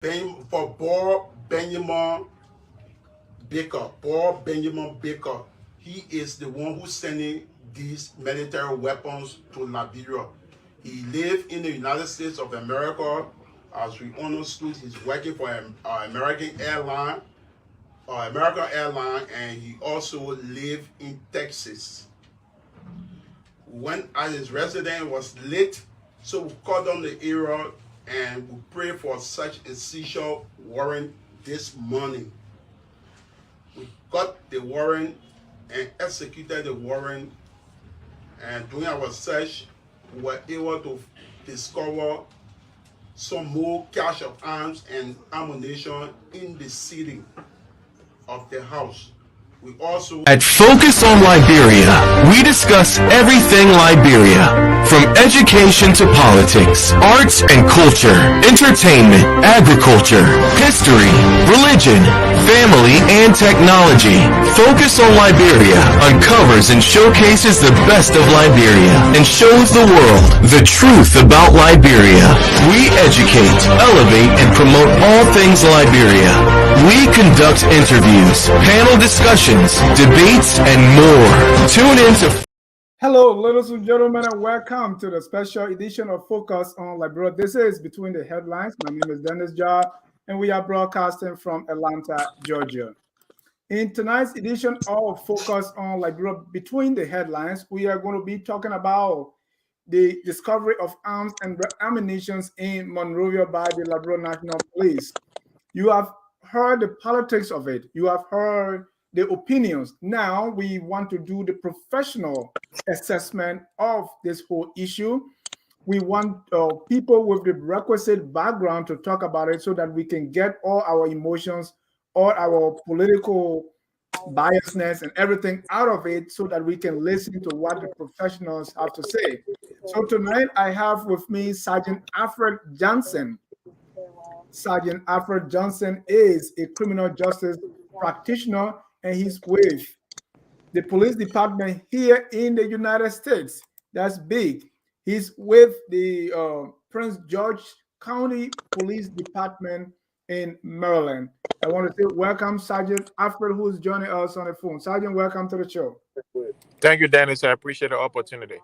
for Paul Benjamin Baker. Paul Benjamin Baker. He is the one who's sending these military weapons to Liberia. He lived in the United States of America. As we understood, he's working for American Airline, and he also lived in Texas. When at his residence was late, so we called on the area and we prayed for such a seizure warrant this morning. We got the warrant and executed the warrant, and during our search, we were able to discover some more cache of arms and ammunition in the ceiling of the house. We also At Focus on Liberia, we discuss everything Liberia, from education to politics, arts and culture, entertainment, agriculture, history, religion, family, and technology. Focus on Liberia uncovers and showcases the best of Liberia and shows the world the truth about Liberia. We educate, elevate, and promote all things Liberia. We conduct interviews, panel discussions, debates, and more. Tune in to... Hello, ladies and gentlemen, and welcome to the special edition of Focus on Liberia. This is Between the Headlines. My name is Dennis Jar, and we are broadcasting from Atlanta, Georgia. In tonight's edition of Focus on Liberia, Between the Headlines, we are going to be talking about the discovery of arms and ammunition in Monrovia by the Liberia National Police. You have heard the politics of it. You have heard the opinions. Now we want to do the professional assessment of this whole issue. We want people with the requisite background to talk about it so that we can get all our emotions, all our political biasness and everything out of it so that we can listen to what the professionals have to say. So tonight I have with me Sergeant Alfred Johnson. Sergeant Alfred Johnson is a criminal justice practitioner, and he's with the police department here in the United States. That's big. He's with the Prince George County Police Department in Maryland. I want to say welcome, Sergeant Alfred, who's joining us on the phone. Sergeant, welcome to the show. Thank you, Dennis. I appreciate the opportunity.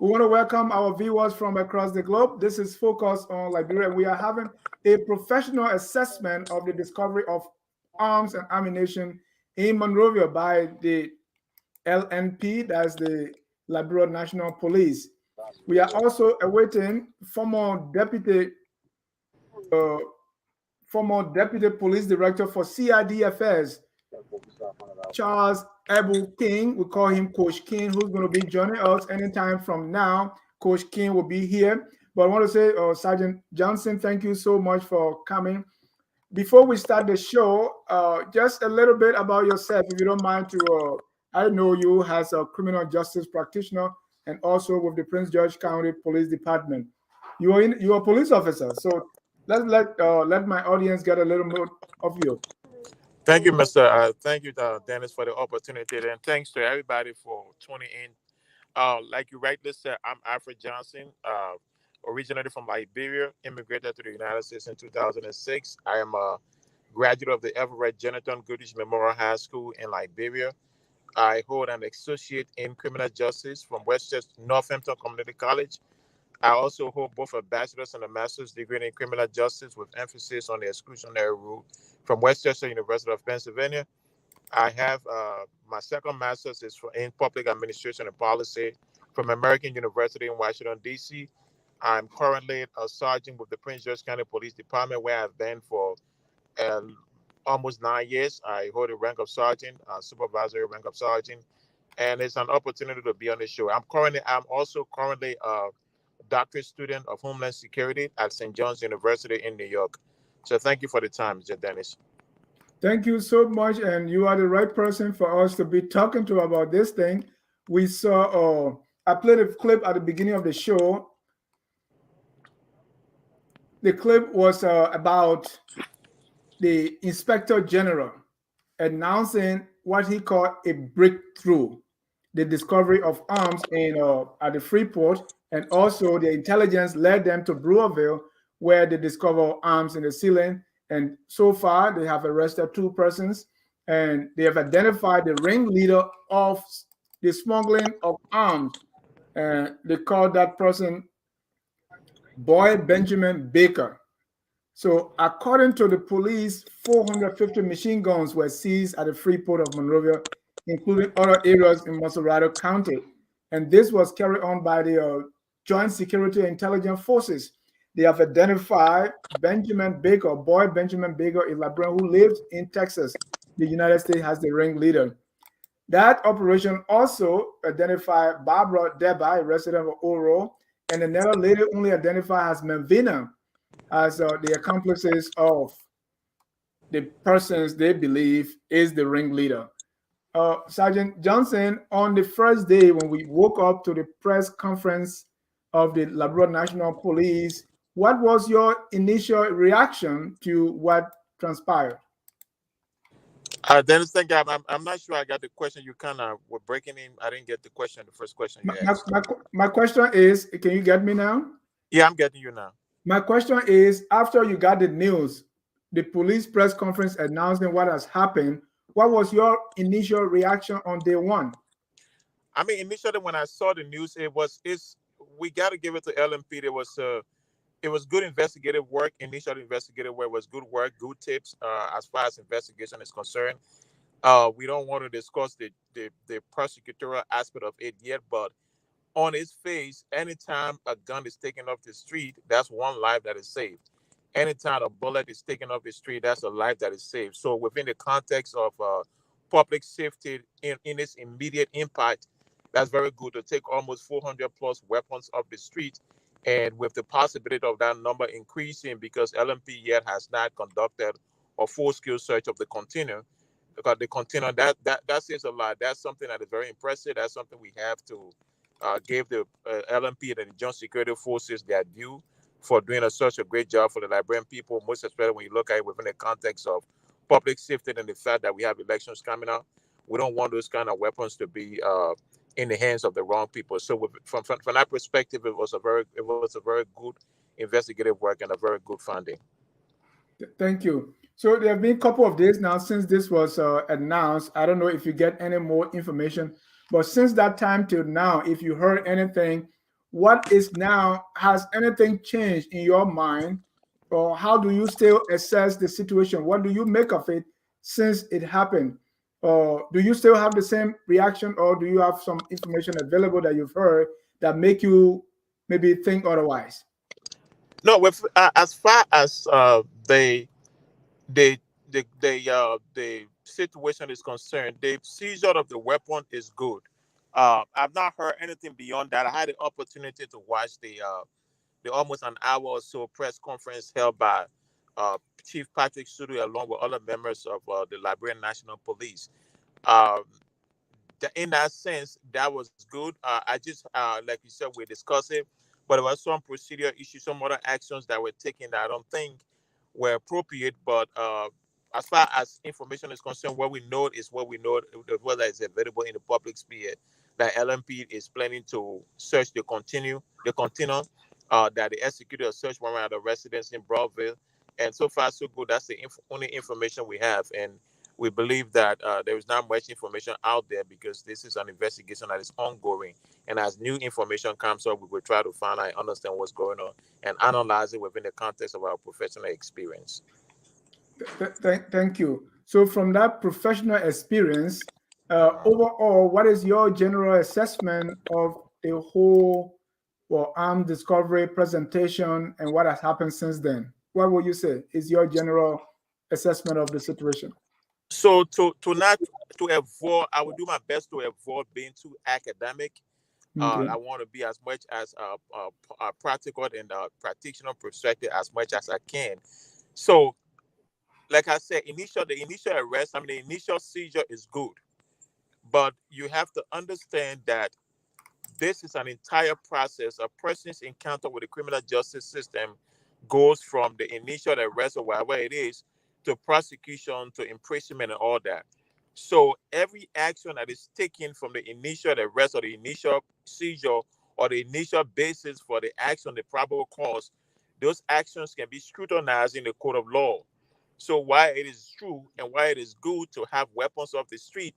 We want to welcome our viewers from across the globe. This is Focus on Liberia. We are having a professional assessment of the discovery of arms and ammunition in Monrovia by the LNP, that's the Liberia National Police. We are also awaiting former deputy police director for CID Affairs, Charles Abu King. We call him Coach King, who's going to be joining us anytime from now. Coach King will be here. But I want to say, Sergeant Johnson, thank you so much for coming. Before we start the show, just a little bit about yourself, if you don't mind. I know you as a criminal justice practitioner and also with the Prince George County Police Department. You're a police officer, so let my audience get a little more of you. Thank you, thank you, Dennis, for the opportunity, and thanks to everybody for tuning in. Like you rightly said, I'm Alfred Johnson, originated from Liberia, immigrated to the United States in 2006. I am a graduate of the Everett Jonathan Goodrich Memorial High School in Liberia. I hold an associate in criminal justice from Westchester Northampton Community College. I also hold both a bachelor's and a master's degree in criminal justice with emphasis on the exclusionary rule from Westchester University of Pennsylvania. I have my second master's is in public administration and policy from American University in Washington, D.C. I'm currently a sergeant with the Prince George County Police Department, where I've been for almost 9 years. I hold a rank of sergeant, supervisory rank of sergeant, and it's an opportunity to be on the show. I'm also currently a doctorate student of Homeland Security at St. John's University in New York. So thank you for the time, Mr. Dennis. Thank you so much, and you are the right person for us to be talking to about this thing. We saw, I played a clip at the beginning of the show. The clip was about the Inspector General announcing what he called a breakthrough, the discovery of arms at the Freeport, and also the intelligence led them to Brewerville, where they discover arms in the ceiling. And so far, they have arrested 2 persons, and they have identified the ringleader of the smuggling of arms. They call that person Boy Benjamin Baker. So, according to the police, 450 machine guns were seized at the free port of Monrovia, including other areas in Monrovia County. And this was carried on by the Joint Security Intelligence Forces. They have identified Benjamin Baker, Boy Benjamin Baker, a Liberian who lives in Texas, the United States, as the ringleader. That operation also identified Barbara Deba, a resident of Oro, and another lady only identified as Melvina, as the accomplices of the persons they believe is the ringleader. Sergeant Johnson, on the first day when we woke up to the press conference of the Labrador National Police, what was your initial reaction to what transpired? Dennis, thank you. I'm not sure I got the question. You kind of were breaking in. I didn't get the question, the first question you My, my, asked. my, my question is, can you get me now? Yeah, I'm getting you now. My question is, after you got the news, the police press conference announcing what has happened, what was your initial reaction on day one? I mean, initially when I saw the news, it's we got to give it to LNP. It was good investigative work. Initial investigative work was good work, good tips as far as investigation is concerned. We don't want to discuss the prosecutorial aspect of it yet, but on its face, anytime a gun is taken off the street, that's one life that is saved. Anytime a bullet is taken off the street, that's a life that is saved. So within the context of public safety in its immediate impact, that's very good to take almost 400 plus weapons off the street. And with the possibility of that number increasing because LMP yet has not conducted a full-scale search of the container, because the container that says a lot. That's something that is very impressive. That's something we have to give the LMP and the Joint Security Forces their due for doing such a great job for the Liberian people, most especially when you look at it within the context of public safety and the fact that we have elections coming up. We don't want those kind of weapons to be in the hands of the wrong people. So from that perspective, it was a very good investigative work and a very good finding. Thank you. So there have been a couple of days now since this was announced. I don't know if you get any more information, but since that time till now, if you heard anything, what is now, has anything changed in your mind? Or how do you still assess the situation? What do you make of it since it happened? Or do you still have the same reaction, or do you have some information available that you've heard that make you maybe think otherwise? No, with as far as the the situation is concerned, the seizure of the weapon is good. I've not heard anything beyond that. I had the opportunity to watch the almost an hour or so press conference held by Chief Patrick Suru along with other members of the Liberian National Police. Um, in that sense, that was good. I just, like you said, we discussed it, but there were some procedural issues, some other actions that were taken that I don't think were appropriate. But as far as information is concerned, what we know is what we know, whether it's available in the public sphere, that LMP is planning to search the container, that they executed a search warrant at a residence in Broadville. And so far, so good. That's the only information we have. And we believe that there is not much information out there because this is an investigation that is ongoing. And as new information comes up, we will try to find out, understand what's going on, and analyze it within the context of our professional experience. Thank you. So, from that professional experience, overall, what is your general assessment of the whole arm discovery presentation and what has happened since then? What would you say is your general assessment of the situation? So to not to avoid, I will do my best to avoid being too academic. Okay. I want to be as much as practical and practitioner perspective as much as I can. So, like I said, the initial arrest, I mean, the initial seizure is good, but you have to understand that this is an entire process. A person's encounter with the criminal justice system goes from the initial arrest or whatever it is to prosecution to imprisonment and all that. So every action that is taken from the initial arrest or the initial seizure or the initial basis for the action, the probable cause, those actions can be scrutinized in the court of law. So while it is true and while it is good to have weapons off the street,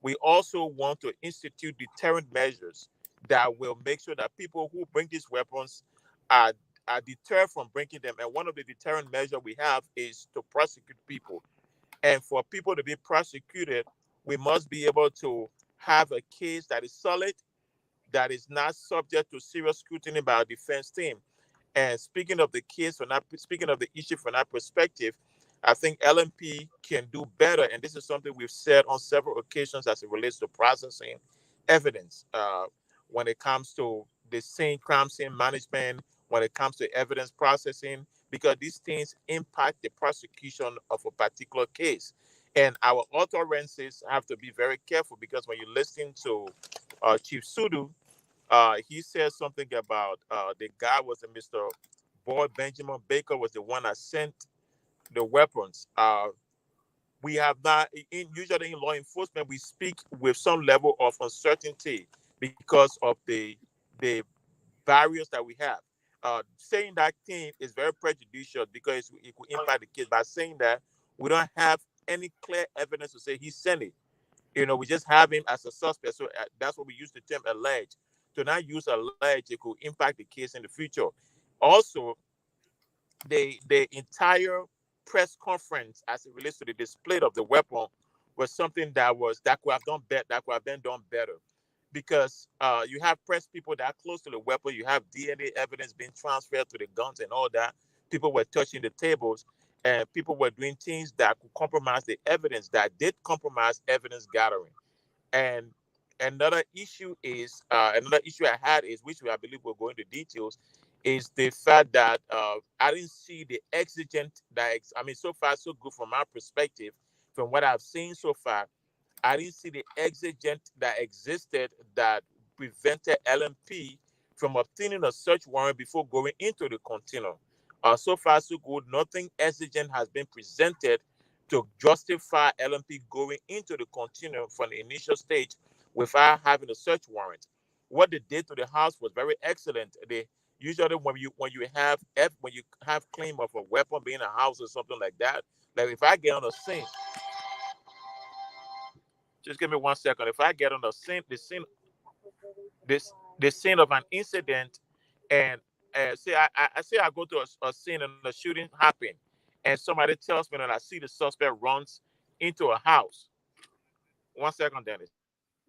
we also want to institute deterrent measures that will make sure that people who bring these weapons are, are deterred from bringing them. And one of the deterrent measures we have is to prosecute people. And for people to be prosecuted, we must be able to have a case that is solid, that is not subject to serious scrutiny by our defense team. And speaking of the case, speaking of the issue from that perspective, I think LNP can do better. And this is something we've said on several occasions as it relates to processing evidence when it comes to the crime scene management, when it comes to evidence processing, because these things impact the prosecution of a particular case. And our utterances have to be very careful, because when you listen to Chief Sudu, he says something about the guy was a Mr. Boyd Benjamin Baker was the one that sent the weapons. We have not, usually in law enforcement, we speak with some level of uncertainty because of the barriers that we have. Saying that thing is very prejudicial because it could impact the case. By saying that, we don't have any clear evidence to say he sent it. We just have him as a suspect. So that's what we use the term allege. To not use allege, it could impact the case in the future. Also, the entire press conference as it relates to the display of the weapon was something that could have been done better, because you have press people that are close to the weapon. You have DNA evidence being transferred to the guns and all that. People were touching the tables, and people were doing things that could compromise the evidence, that did compromise evidence gathering. And another issue I had is, which I believe we'll go into details, is the fact that I didn't see the exigent so far so good from my perspective. From what I've seen so far, I didn't see the exigent that existed that prevented LNP from obtaining a search warrant before going into the container. So far so good. Nothing exigent has been presented to justify LNP going into the container from the initial stage without having a search warrant. What they did to the house was very excellent. They usually when you have claim of a weapon being in a house or something like that, like if I get on a scene, just give me 1 second. If I get on the scene of an incident, and say I go to a scene and a shooting happened, and somebody tells me that I see the suspect runs into a house. 1 second, Dennis.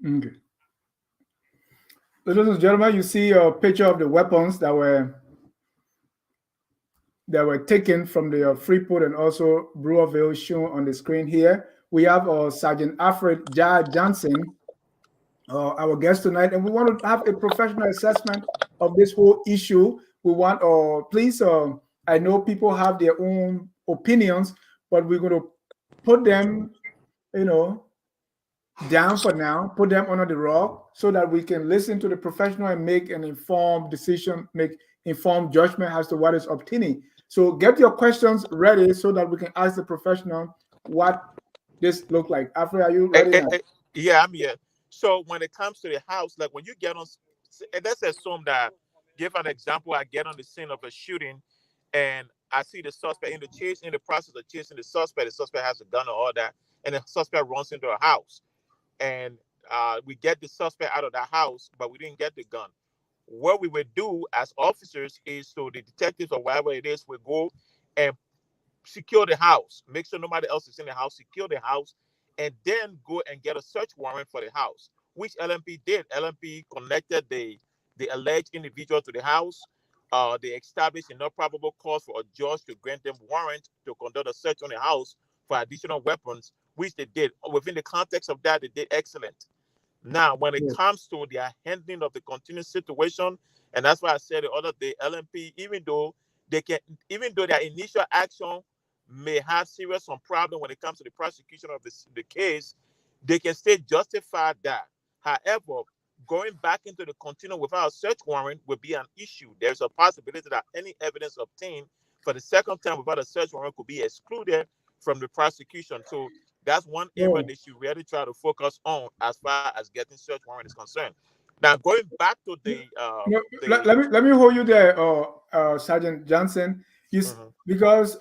Okay. Ladies and gentlemen, you see a picture of the weapons that were taken from the Freeport and also Brewerville shown on the screen here. We have Sergeant Alfred Jar Johnson, our guest tonight, and we want to have a professional assessment of this whole issue. We want, please, I know people have their own opinions, but we're going to put them, down for now, put them under the rug so that we can listen to the professional and make an informed decision, make informed judgment as to what is obtaining. So get your questions ready so that we can ask the professional what this look like. Alfred, are you ready now? Yeah, I'm here. So when it comes to the house, like when you get on, let's assume that, give an example, I get on the scene of a shooting and I see the suspect in the process of chasing the suspect has a gun or all that, and the suspect runs into a house. And we get the suspect out of the house, but we didn't get the gun. What we would do as officers is, so the detectives or whatever it is, will go and secure the house, make sure nobody else is in the house, secure the house, and then go and get a search warrant for the house, which LNP did. LNP connected the alleged individual to the house. They established enough probable cause for a judge to grant them warrant to conduct a search on the house for additional weapons, which they did. Within the context of that, they did excellent. Now, when it comes to their handling of the continuing situation, and that's why I said the other day, LNP, even though their initial action may have serious some problem when it comes to the prosecution of the case, they can still justify that. However, going back into the continuum without a search warrant would be an issue. There's a possibility that any evidence obtained for the second time without a search warrant could be excluded from the prosecution. So that's one area they should really try to focus on as far as getting search warrant is concerned. Now going back to the No, let me hold you there, Sergeant Johnson. mhm. Because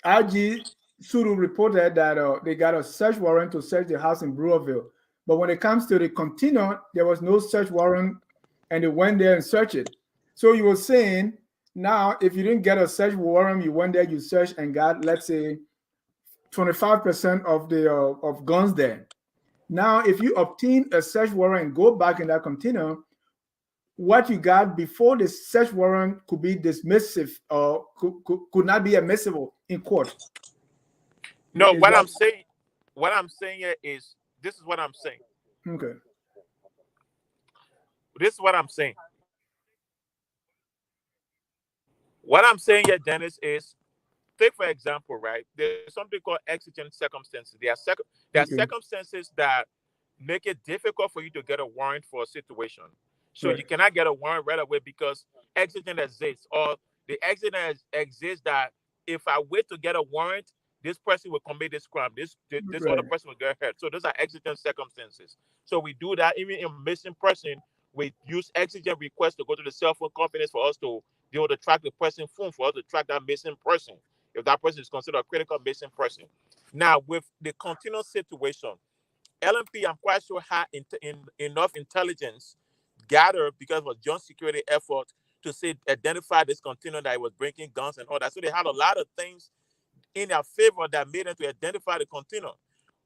IG Suru reported that they got a search warrant to search the house in Brewerville, but when it comes to the container, there was no search warrant, and they went there and searched it. So you were saying now, if you didn't get a search warrant, you went there, you searched and got, let's say, 25% of the of guns there. Now, if you obtain a search warrant and go back in that container, what you got before the search warrant could be dismissive or could not be admissible in court. No, Is that what I'm saying here is this is what I'm saying. okay? This is what I'm saying. What I'm saying here, Dennis, is take for example, right? There's something called exigent circumstances. There are Okay, circumstances that make it difficult for you to get a warrant for a situation. So right, you cannot get a warrant right away because exigent exists, or the exigent exists that if I wait to get a warrant, this person will commit this crime. This other right, person will get hurt. So those are exigent circumstances. So we do that even in missing person. We use exigent requests to go to the cell phone companies for us to be able to track the person phone for us to track that missing person if that person is considered a critical missing person. Now, with the continuous situation, LNP, I'm quite sure had enough intelligence gathered because of a joint security effort to say identify this container that it was bringing guns and all that. So they had a lot of things in their favor that made them to identify the container.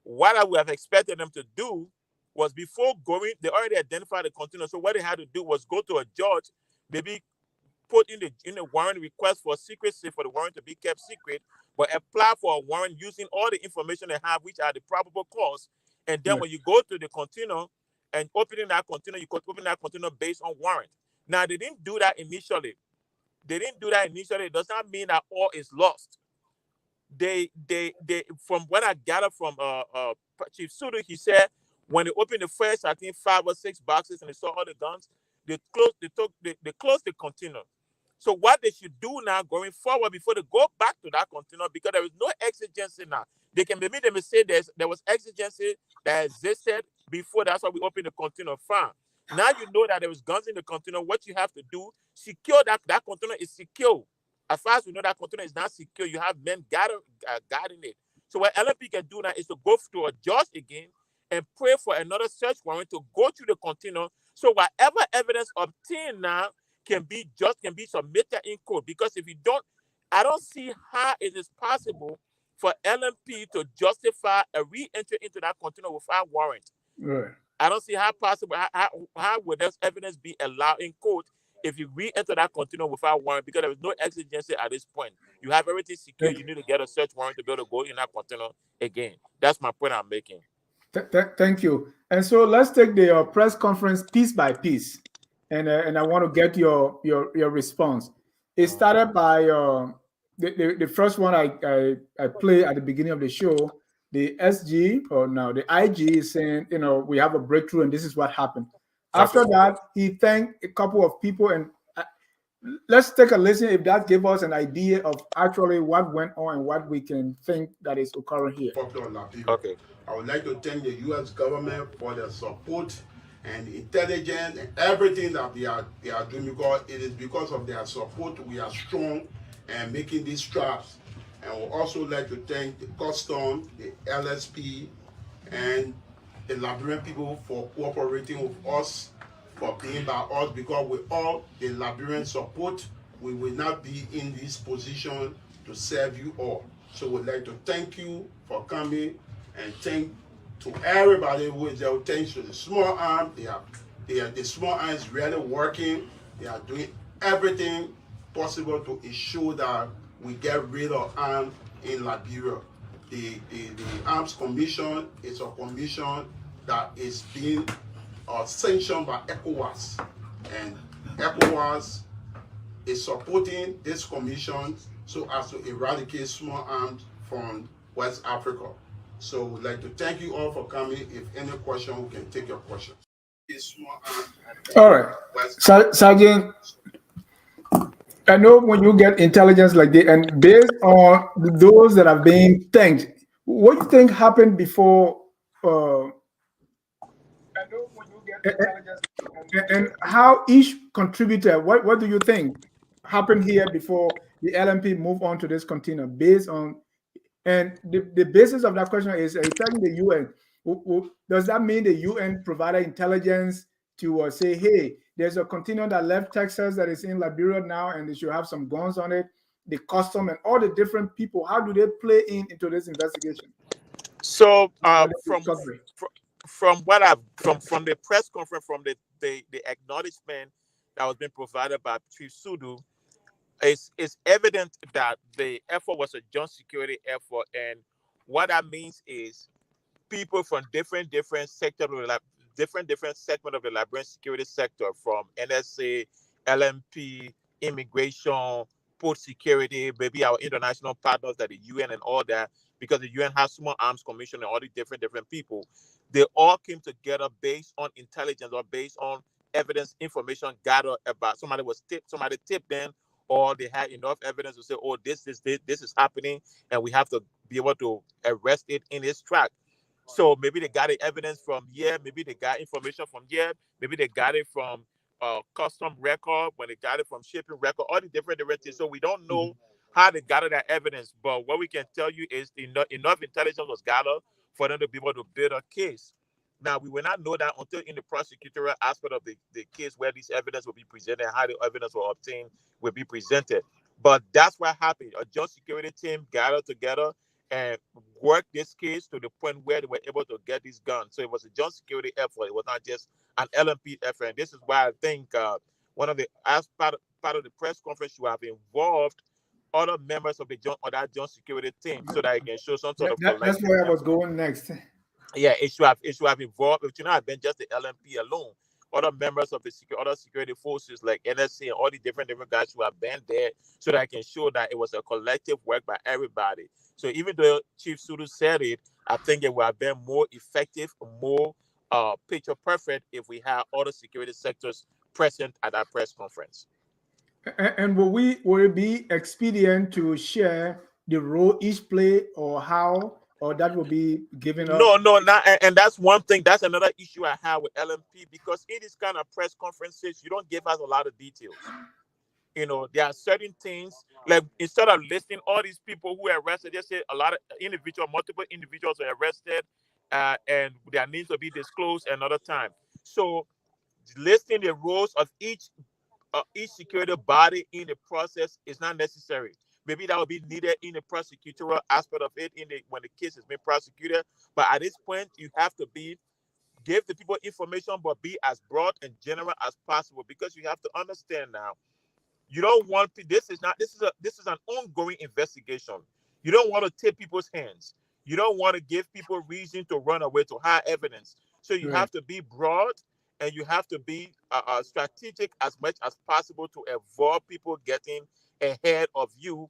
What I would have expected them to do was before going, they already identified the container. So what they had to do was go to a judge, maybe put in the warrant request for secrecy for the warrant to be kept secret, but apply for a warrant using all the information they have, which are the probable cause. And then right, when you go to the container and opening that container, you could open that container based on warrant. Now they didn't do that initially. It does not mean that all is lost. They from what I gathered from Chief Sudu, he said when they opened the first, I think 5 or 6 boxes and they saw all the guns, they closed the container. So what they should do now going forward before they go back to that container, because there is no exigency now. They may say there was exigency that existed before. That's why we opened the container. Fine. Now you know that there was guns in the container. What you have to do, secure that container is secure. As far as we know, that container is not secure. You have men guarding it. So what LNP can do now is to go to a judge again and pray for another search warrant to go to the container. So whatever evidence obtained now can be submitted in court. Because if you don't, I don't see how it is possible for LNP to justify a re-entry into that container without warrant. right. I don't see how possible. How would this evidence be allowed in court if you re-enter that container without warrant? Because there is no exigency at this point. You have everything secure. Thank, You need to get a search warrant to be able to go in that container again. That's my point I'm making. thank you. And so let's take the press conference piece by piece, and I want to get your response. It started by the first one I play at the beginning of the show. The SG or now the IG is saying, we have a breakthrough and this is what happened. After Okay. that, he thanked a couple of people, and let's take a listen if that gives us an idea of actually what went on and what we can think that is occurring here. Okay. I would like to thank the U.S. government for their support and intelligence and everything that they are doing, because it is because of their support we are strong and making these strides. And we also like to thank the custom, the LSP, and the Liberian people for cooperating with us, for being by us, because with all the Liberian support, we will not be in this position to serve you all. So we'd like to thank you for coming, and thank to everybody who is there. Thanks to the small arm. The small arm is really working. They are doing everything possible to ensure that we get rid of arms in Liberia. The Arms Commission is a commission that is being sanctioned by ECOWAS, and ECOWAS is supporting this commission so as to eradicate small arms from West Africa. So we'd like to thank you all for coming. If any question, we can take your questions. All right, Sergeant, I know when you get intelligence like this, and based on those that are being thanked, what do you think happened before? I know when you get And how each contributor, what do you think happened here before the LNP move on to this container based on, and the basis of that question is, are you telling the UN, does that mean the UN provided intelligence to say, hey, there's a container that left Texas that is in Liberia now and they should have some guns on it, the custom and all the different people, how do they play into this investigation? So Or the discovery? from what I've from the press conference, from the acknowledgement that was being provided by Chief Sudu, it's evident that the effort was a joint security effort, and what that means is people from different sectors of the different segment of the Liberian security sector, from NSA, LNP, immigration, port security, maybe our international partners, that the UN and all that, because the UN has small arms commission and all the different people. They all came together based on intelligence or based on evidence, information gathered about somebody tipped them, or they had enough evidence to say, oh, this is happening, and we have to be able to arrest it in its track. So maybe they got the evidence from here, maybe they got information from here, maybe they got it from custom record, when they got it from shipping record, all the different things. So we don't know how they gathered that evidence, but what we can tell you is enough intelligence was gathered for them to be able to build a case. Now, we will not know that until in the prosecutorial aspect of the case, where this evidence will be presented, how the evidence will obtain will be presented. But that's what happened. A joint security team gathered together and worked this case to the point where they were able to get these guns. So it was a joint security effort. It was not just an LNP effort. And this is why I think one of the, as part of the press conference, you have involved other members of the joint security team, so that it can show some sort of That's collective where I was effort. going next. Yeah, it should have involved. It should not have been just the LNP alone. Other members of the other security forces like NSC and all the different guys who have been there, so that I can show that it was a collective work by everybody. So even though Chief Sudu said it, I think it would have been more effective, more picture perfect if we had other security sectors present at that press conference. And will it be expedient to share the role each play, or how, or that will be given No, up? no, not, and that's one thing. That's another issue I have with LMP, because in this kind of press conferences, you don't give us a lot of details. There are certain things, like instead of listing all these people who are arrested, they say a lot of multiple individuals are arrested, and their names will be disclosed another time. So listing the roles of each security body in the process is not necessary. Maybe that will be needed in the prosecutorial aspect of it, when the case is being prosecuted. But at this point, you have to give the people information, but be as broad and general as possible, because you have to understand now, you don't want to, this is an ongoing investigation. You don't want to tip people's hands. You don't want to give people reason to run away, to hide evidence. So you Right. have to be broad, and you have to be strategic as much as possible to avoid people getting ahead of you,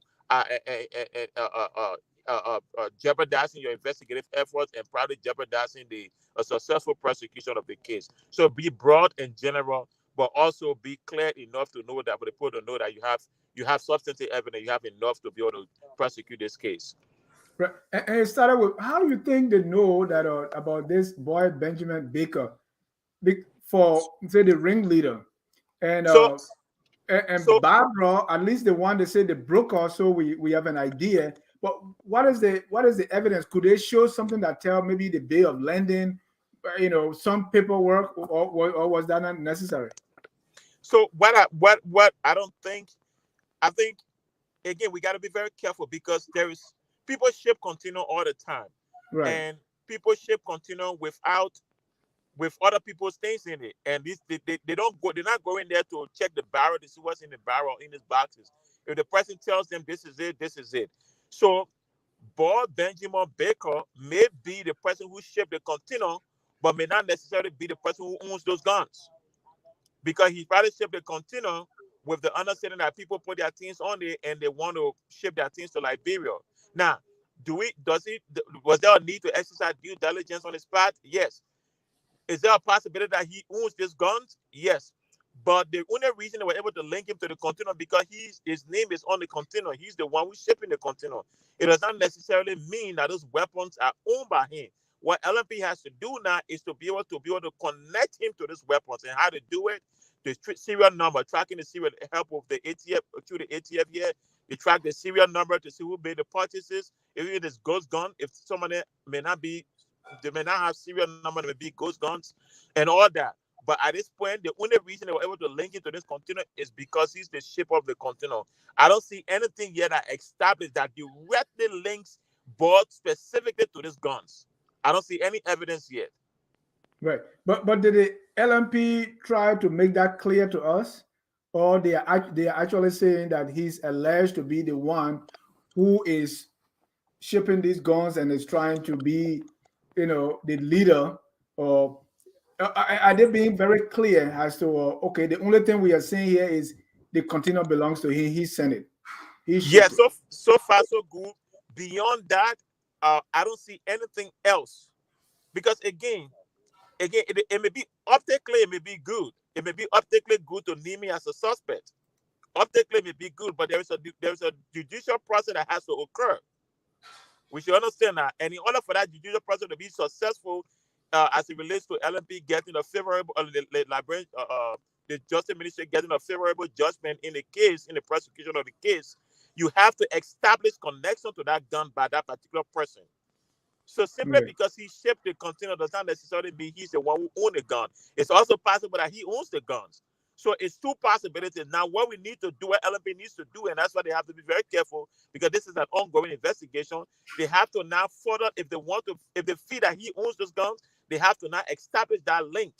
jeopardizing your investigative efforts, and probably jeopardizing the successful prosecution of the case. So be broad and general, but also be clear enough to know that, for the people to know that you have substantive evidence, you have enough to be able to prosecute this case. Right. And it started with, how do you think they know that about this boy Benjamin Baker, for say the ringleader, and So, so Barbara, at least the one they say they broke us, so we have an idea. But what is the evidence? Could they show something that tell maybe the day of landing, some paperwork, or was that not necessary? so what I don't think, I think, again, we got to be very careful, because there is people ship container all the time, Right. and people ship container with other people's things in it, and they don't go, they're not going there to check the barrel to see what's in the barrel, in these boxes. If the person tells them this is it, this is it. So Bob Benjamin Baker may be the person who shipped the container, but may not necessarily be the person who owns those guns, because he probably shipped the container with the understanding that people put their things on it and they want to ship their things to Liberia. Now, was there a need to exercise due diligence on his part? Yes. Is there a possibility that he owns these guns? Yes. But the only reason they were able to link him to the container, because his name is on the container. He's the one who's shipping the container. It does not necessarily mean that those weapons are owned by him. What LNP has to do now is to be able to connect him to these weapons, and how to do it. The serial number, tracking the serial, help with the ATF through the ATF here. They track the serial number to see who made the purchases. If it is ghost gun, if somebody may not have serial number, they may be ghost guns and all that. But at this point, the only reason they were able to link it to this container is because he's the shipper of the container. I don't see anything yet that established that directly links bought specifically to these guns. I don't see any evidence yet. Right, but did the LMP try to make that clear to us, or they are actually saying that he's alleged to be the one who is shipping these guns and is trying to be, the leader? Or are they being very clear as to okay, the only thing we are saying here is the container belongs to him. He sent it. Yeah, so far so good. Beyond that, I don't see anything else. Because again, it may be optically, it may be good. It may be optically good to name me as a suspect. Optically, it may be good, but there is a judicial process that has to occur. We should understand that, and in order for that judicial process to be successful, as it relates to LNP getting a favorable, the Justice Ministry getting a favorable judgment in the case, in the prosecution of the case, you have to establish connection to that gun by that particular person. So simply because he shipped the container does not necessarily mean he's the one who owns the gun. It's also possible that he owns the guns. So it's two possibilities. Now, what we need to do, what LNP needs to do, and that's why they have to be very careful, because this is an ongoing investigation. They have to now further, if they feel that he owns those guns, they have to now establish that link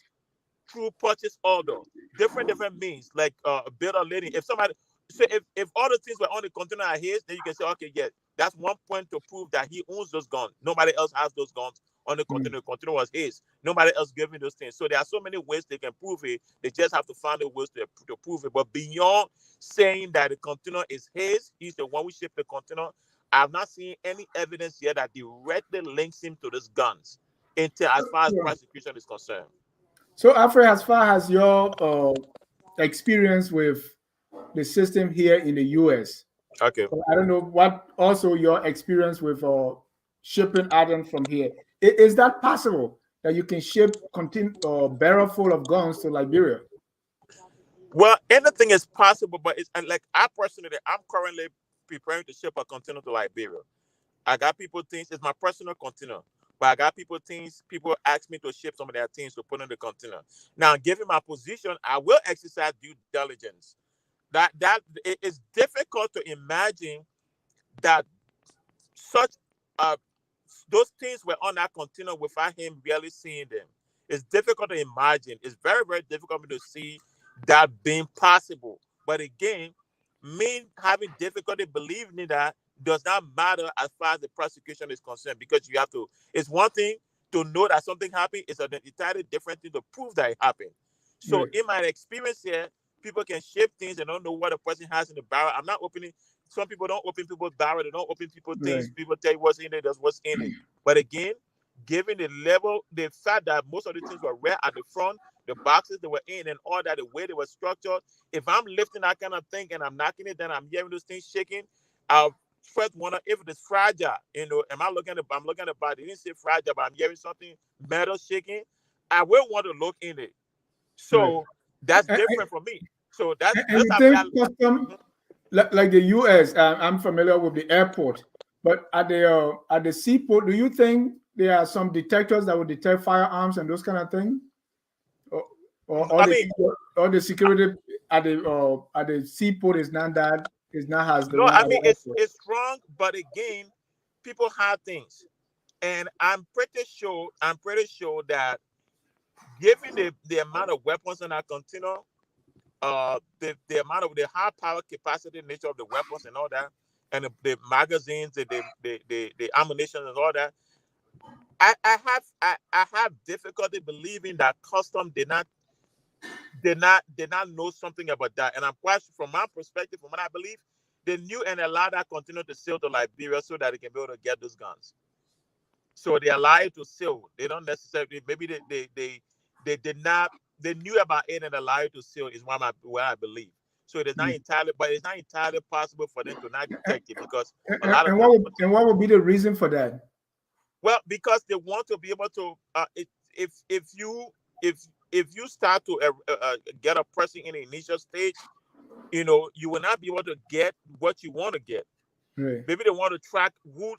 through purchase order, different means, like a bill of lading. If somebody, so if all the things were on the container are his, then you can say, okay, yeah, that's one point to prove that he owns those guns. Nobody else has those guns on the container. The container was his. Nobody else gave me those things. So there are so many ways they can prove it. They just have to find a ways to prove it. But beyond saying that the container is his, he's the one who shipped the container, I've not seen any evidence yet that directly links him to those guns until as far as prosecution is concerned. So, Alfred, as far as your experience with the system here in the U.S., okay, I don't know what also your experience with shipping items from here. Is that possible that you can ship barrel full of guns to Liberia? Well, anything is possible, but it's like I'm currently preparing to ship a container to Liberia. I got people things. It's my personal container. But I got people ask me to ship some of their things to put in the container. Now, given my position, I will exercise due diligence. That it is difficult to imagine that such those things were on that container without him really seeing them. It's difficult to imagine. It's very, very difficult for me to see that being possible. But again, me having difficulty believing in that does not matter as far as the prosecution is concerned, because you have to. It's one thing to know that something happened. It's an entirely different thing to prove that it happened. So in my experience here, people can ship things and don't know what a person has in the barrel. I'm not opening. Some people don't open people's barrel. They don't open people's things. People tell you what's in it. That's what's in it. But again, given the fact that most of the things were red at the front, the boxes they were in and all that, the way they were structured, if I'm lifting that kind of thing and I'm knocking it down, I'm hearing those things shaking, I'll first wonder if it is fragile. I'm looking at the body. They didn't say fragile, but I'm hearing something metal shaking. I will want to look in it. So that's different for me. So that's custom, like the U.S. I'm familiar with the airport, but at the seaport, do you think there are some detectors that will detect firearms and those kind of things? Or the security at the seaport is not as the no. one. I mean, it's strong, but again, people have things, and I'm pretty sure that given the amount of weapons in our container, the amount of the high power capacity nature of the weapons and all that, and the magazines, the ammunition and all that, I have difficulty believing that custom did not know something about that. And I'm quite, from my perspective, from what I believe, they knew and allowed that container to sail to Liberia so that they can be able to get those guns. So they allow it to sail. They don't necessarily, maybe they did not, they knew about it and allowed it to sail is what I believe. So it is not entirely, but it's not entirely possible for them to not detect it, because a lot of what would be the reason for that? Well, because they want to be able to. If you if you start to get a person in the initial stage, you will not be able to get what you want to get. Right. Maybe they want to track who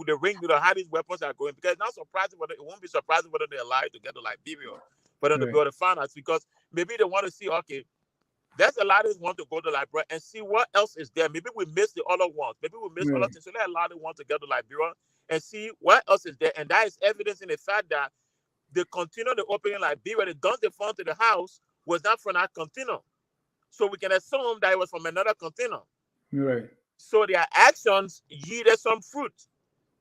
the ring leader, how these weapons are going. Because it's not surprising whether it won't be surprising whether they're alive to get to Liberia, for them to be Right. able to find us. Because maybe they want to see, okay, there's a lot of want to go to Liberia and see what else is there. Maybe we missed the other ones. Maybe we missed other Right. things. So there's a lot of want to get to Liberia and see what else is there. And that is evidence in the fact that they continue to open in Liberia. The guns they found to the house was not from that container. So we can assume that it was from another container. Right. So their actions yielded some fruit,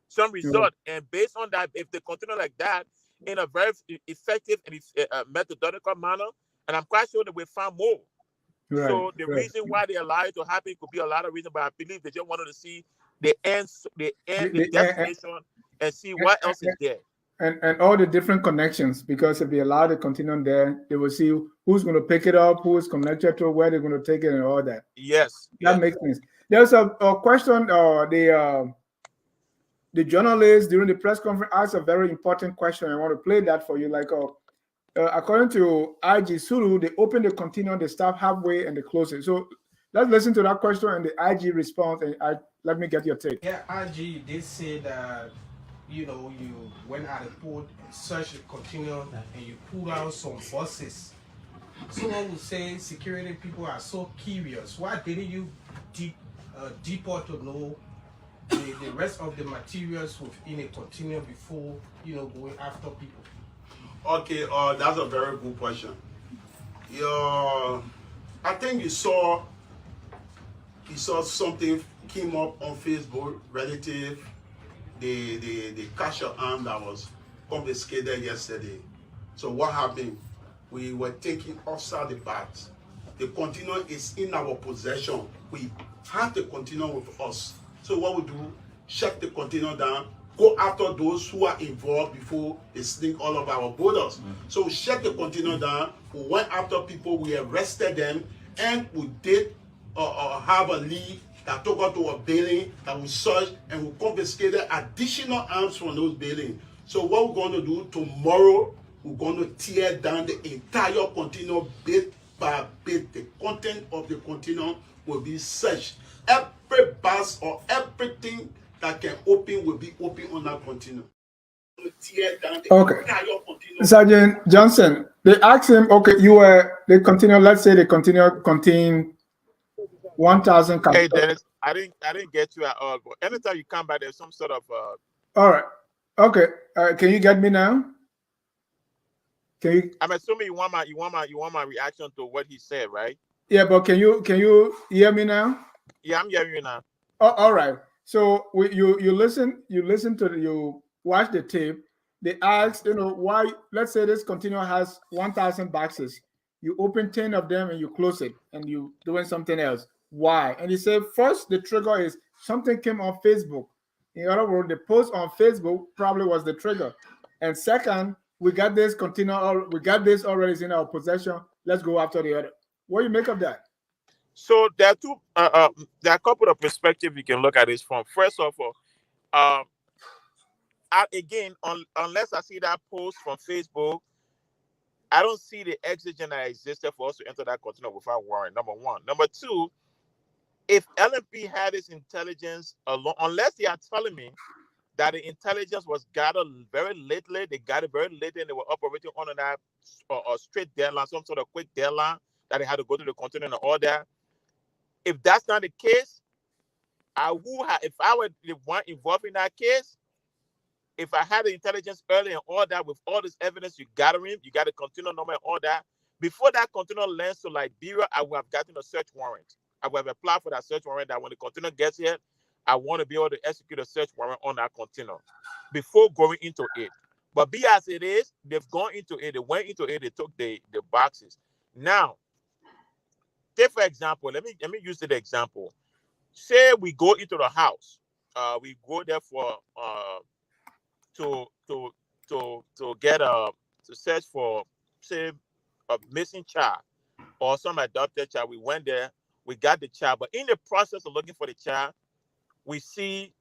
some Right. result. And based on that, if they continue like that in a very effective and methodological manner, and I'm quite sure that we found more. Right. So the Right. reason why they allow it to happen could be a lot of reasons, but I believe they just wanted to see the The, destination and see what else is there. and all the different connections, because if they allow the continuum there, they will see who's going to pick it up, who is connected to where they're going to take it, and all that. Yes, That yes. makes sense. There's a question. The journalist during the press conference asked a very important question. I want to play that for you. Like, according to IG Suru, they open the continuum, they stop halfway, and they close it. So let's listen to that question and the IG response, and let me get your take. Yeah, IG did say that you went at the port and searched the continuum and you pulled out some buses. Someone would say security people are so curious. Why didn't you deeper to know the rest of the materials within a continuum before going after people? Okay, that's a very good question. I think you saw something came up on Facebook relative the cashier arm that was confiscated yesterday. So what happened? We were taking outside the bags. The container is in our possession. We have the container with us. So what we do, shut the container down, go after those who are involved before they sneak all of our borders. So we shut the container down, we went after people, we arrested them, and we did have a lead that took us to a building that we searched, and we confiscated additional arms from those buildings. So what we're going to do tomorrow, we're going to tear down the entire container bit by bit. The content of the container will be searched. Every bus or everything that can open will be open on that container. Tear down the entire container. Sergeant Johnson, they asked him, okay, they continue, let's say they contain 1,000. Hey Dennis, I didn't get you at all. But anytime you come back, there's some sort of All right. Okay. Can you get me now? Can you? I'm assuming you want my reaction to what he said, right? Yeah, but can you hear me now? Yeah, I'm hearing you now. Oh, all right. So you watch the tape. They asked, why? Let's say this container has 1,000 boxes. You open 10 of them and you close it, and you doing something else. Why? And he said, first, the trigger is something came on Facebook. In other words, the post on Facebook probably was the trigger. And second, we got this container. We got this already in our possession. Let's go after the other. What do you make of that? So there are two. There are a couple of perspectives you can look at this from. First of all, unless I see that post from Facebook, I don't see the exigent that existed for us to enter that container without warrant. Number one. Number two, if LNP had this intelligence alone, unless they are telling me that the intelligence was gathered very lately, they got it very late and they were operating on that straight deadline, some sort of quick deadline that they had to go to the container and all that. If that's not the case, if I were the one involved in that case, if I had the intelligence early and all that, with all this evidence you gathering, you got a container number and all that, before that container lands to Liberia, I would have gotten a search warrant. I would have applied for that search warrant that when the container gets here, I want to be able to execute a search warrant on that container before going into it. But be as it is, they've gone into it, they went into it, they took the boxes. Now, take for example, let me use the example. Say we go into the house, we go there for to get to search for, say, a missing child or some adopted child. We went there, we got the child, but in the process of looking for the child, we see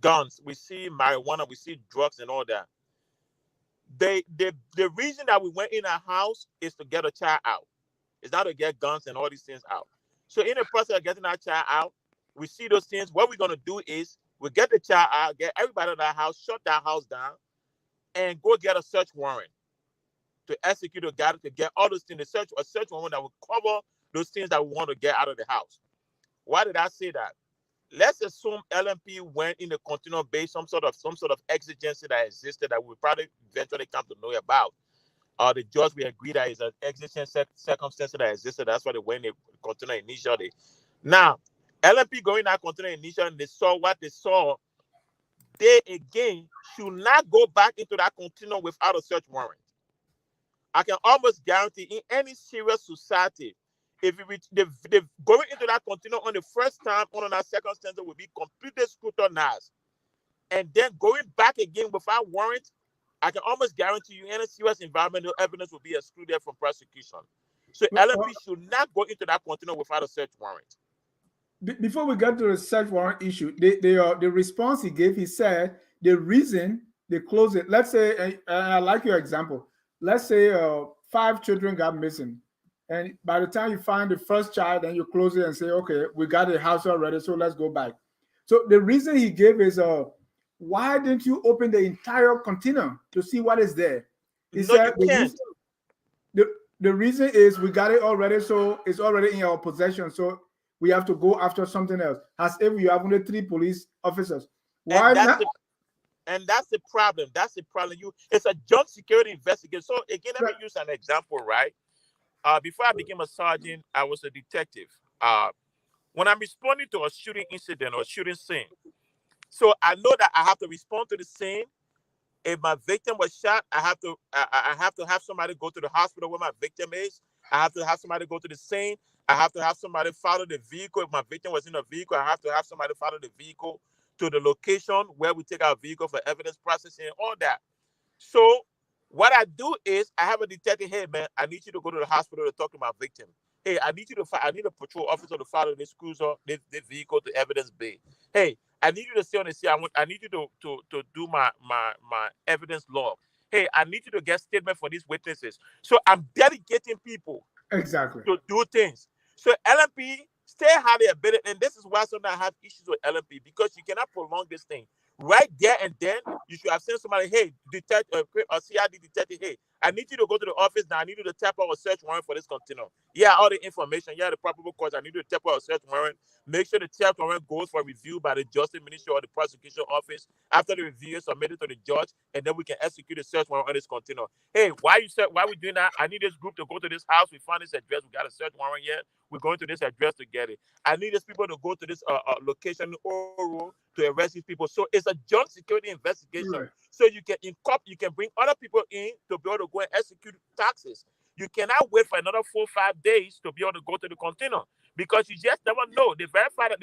guns, we see marijuana, we see drugs and all that. The reason that we went in our house is to get a child out. It's not to get guns and all these things out. So in the process of getting our child out, we see those things. What we're gonna do is we get the child out, get everybody in our house, shut that house down, and go get a search warrant to execute a guy to get all those things. A search warrant that will cover those things that we want to get out of the house. Why did I say that? Let's assume LNP went in the continuum based some sort of exigency that existed that we probably eventually come to know about. The judge we agree that is an exigent circumstance that existed. That's why they went in the continuum initially. Now, LNP going that continuum initially, and they saw what they saw. They again should not go back into that continuum without a search warrant. I can almost guarantee in any serious society, if they going into that continuum on the first time, on that circumstance will be completely scrutinized. And then going back again without warrant, I can almost guarantee you any serious environmental evidence will be excluded from prosecution. So LNP should not go into that continuum without a search warrant. Before we get to the search warrant issue, the response he gave, he said the reason they closed it. Let's say, and I like your example. Let's say 5 children got missing, and by the time you find the first child, then you close it and say, okay, we got the house already, so let's go back. So the reason he gave is, why didn't you open the entire continuum to see what is there? He said you can't. The reason is we got it already, so it's already in our possession. So we have to go after something else. As if you have only 3 police officers. Why not? And that's the problem. That's the problem. It's a joint security investigation. So again, let me use an example, right? Before I became a sergeant, I was a detective. When I'm responding to a shooting incident or shooting scene, so I know that I have to respond to the scene. If my victim was shot, I have to have somebody go to the hospital where my victim is. I have to have somebody go to the scene. I have to have somebody follow the vehicle. If my victim was in a vehicle, I have to have somebody follow the vehicle to the location where we take our vehicle for evidence processing and all that. So what I do is I have a detective. Hey man, I need you to go to the hospital to talk to my victim. Hey, I need a patrol officer to follow this cruiser, this vehicle to evidence bay. Hey, I need you to stay on the scene. I need you to do my evidence log. Hey, I need you to get statement for these witnesses. So I'm dedicating people exactly to do things. So LNP stay highly ability, and this is why sometimes I have issues with LNP, because you cannot prolong this thing. Right there and then, you should have sent somebody, hey, detective, CID detective, hey, I need you to go to the office now. I need you to tap out a search warrant for this continuum. Yeah, all the information. Yeah, the probable cause. I need you to tap out a search warrant. Make sure the search warrant goes for review by the Justice Ministry or the prosecution office. After the review is submitted to the judge, and then we can execute the search warrant on this continuum. Hey, why we doing that? I need this group to go to this house. We found this address. We got a search warrant yet. We're going to this address to get it. I need these people to go to this location to arrest these people. So it's a joint security investigation. Right. So you can bring other people in to be able to go and execute taxes. You cannot wait for another 4 or 5 days to be able to go to the continuum, because you just never know. They verify that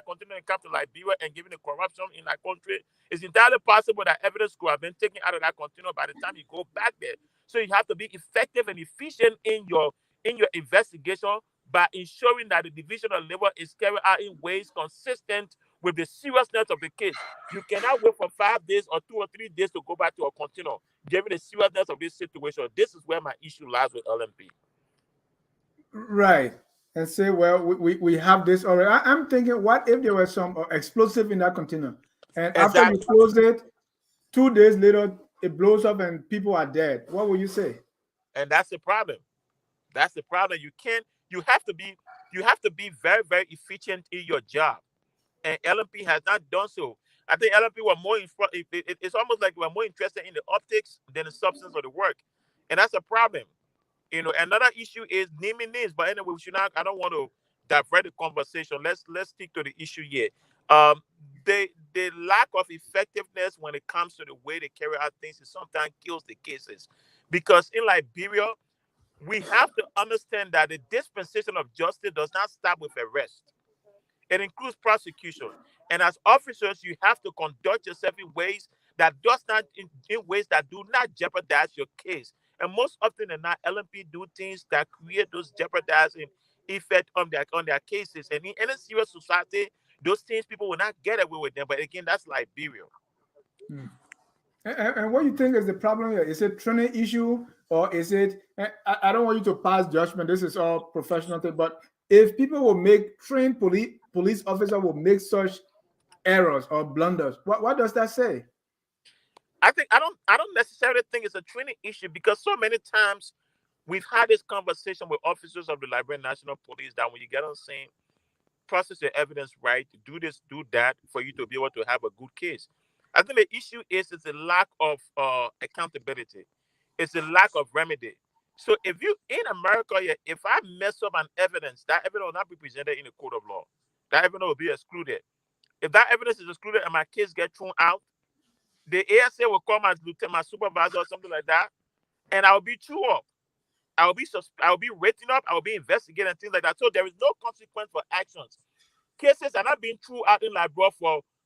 continuum and come to Liberia, and given the corruption in that country, it's entirely possible that evidence could have been taken out of that continuum by the time you go back there. So you have to be effective and efficient in your investigation by ensuring that the division of labor is carried out in ways consistent with the seriousness of the case. You cannot wait for 5 days or 2 or 3 days to go back to a continuum, given the seriousness of this situation. This is where my issue lies with LNP. Right. And say, well, we have this already. I'm thinking, what if there was some explosive in that continuum? And Exactly. after you close it, 2 days later, it blows up and people are dead. What will you say? And that's the problem. That's the problem. You have to be very, very efficient in your job. And LNP has not done so. I think LNP were more it's almost like we're more interested in the optics than the substance of the work. And that's a problem. Another issue is naming names. But anyway, I don't want to divert the conversation. Let's stick to the issue here. The lack of effectiveness when it comes to the way they carry out things sometimes kills the cases. Because in Liberia, we have to understand that the dispensation of justice does not stop with arrest. It includes prosecution. And as officers, you have to conduct yourself in ways that do not jeopardize your case. And most often than not, LNP do things that create those jeopardizing effect on their cases. And in any serious society, those things people will not get away with them. But again, that's Liberia. And what you think is the problem here? Is it training issue or is it? I don't want you to pass judgment. This is all professional thing. But if people will make trained police officer will make such errors or blunders, what does that say? I don't necessarily think it's a training issue, because so many times we've had this conversation with officers of the Liberian National Police that when you get on scene, process your evidence right, do this, do that, for you to be able to have a good case. I think the issue is it's a lack of accountability. It's a lack of remedy. So if you in America, yeah, if I mess up an evidence, that evidence will not be presented in a court of law. That evidence will be excluded. If that evidence is excluded and my case get thrown out, the ASA will call my lieutenant, my supervisor, or something like that, and I will be thrown up. I will be written up. I will be investigated and things like that. So there is no consequence for actions. Cases are not being thrown out in Liberia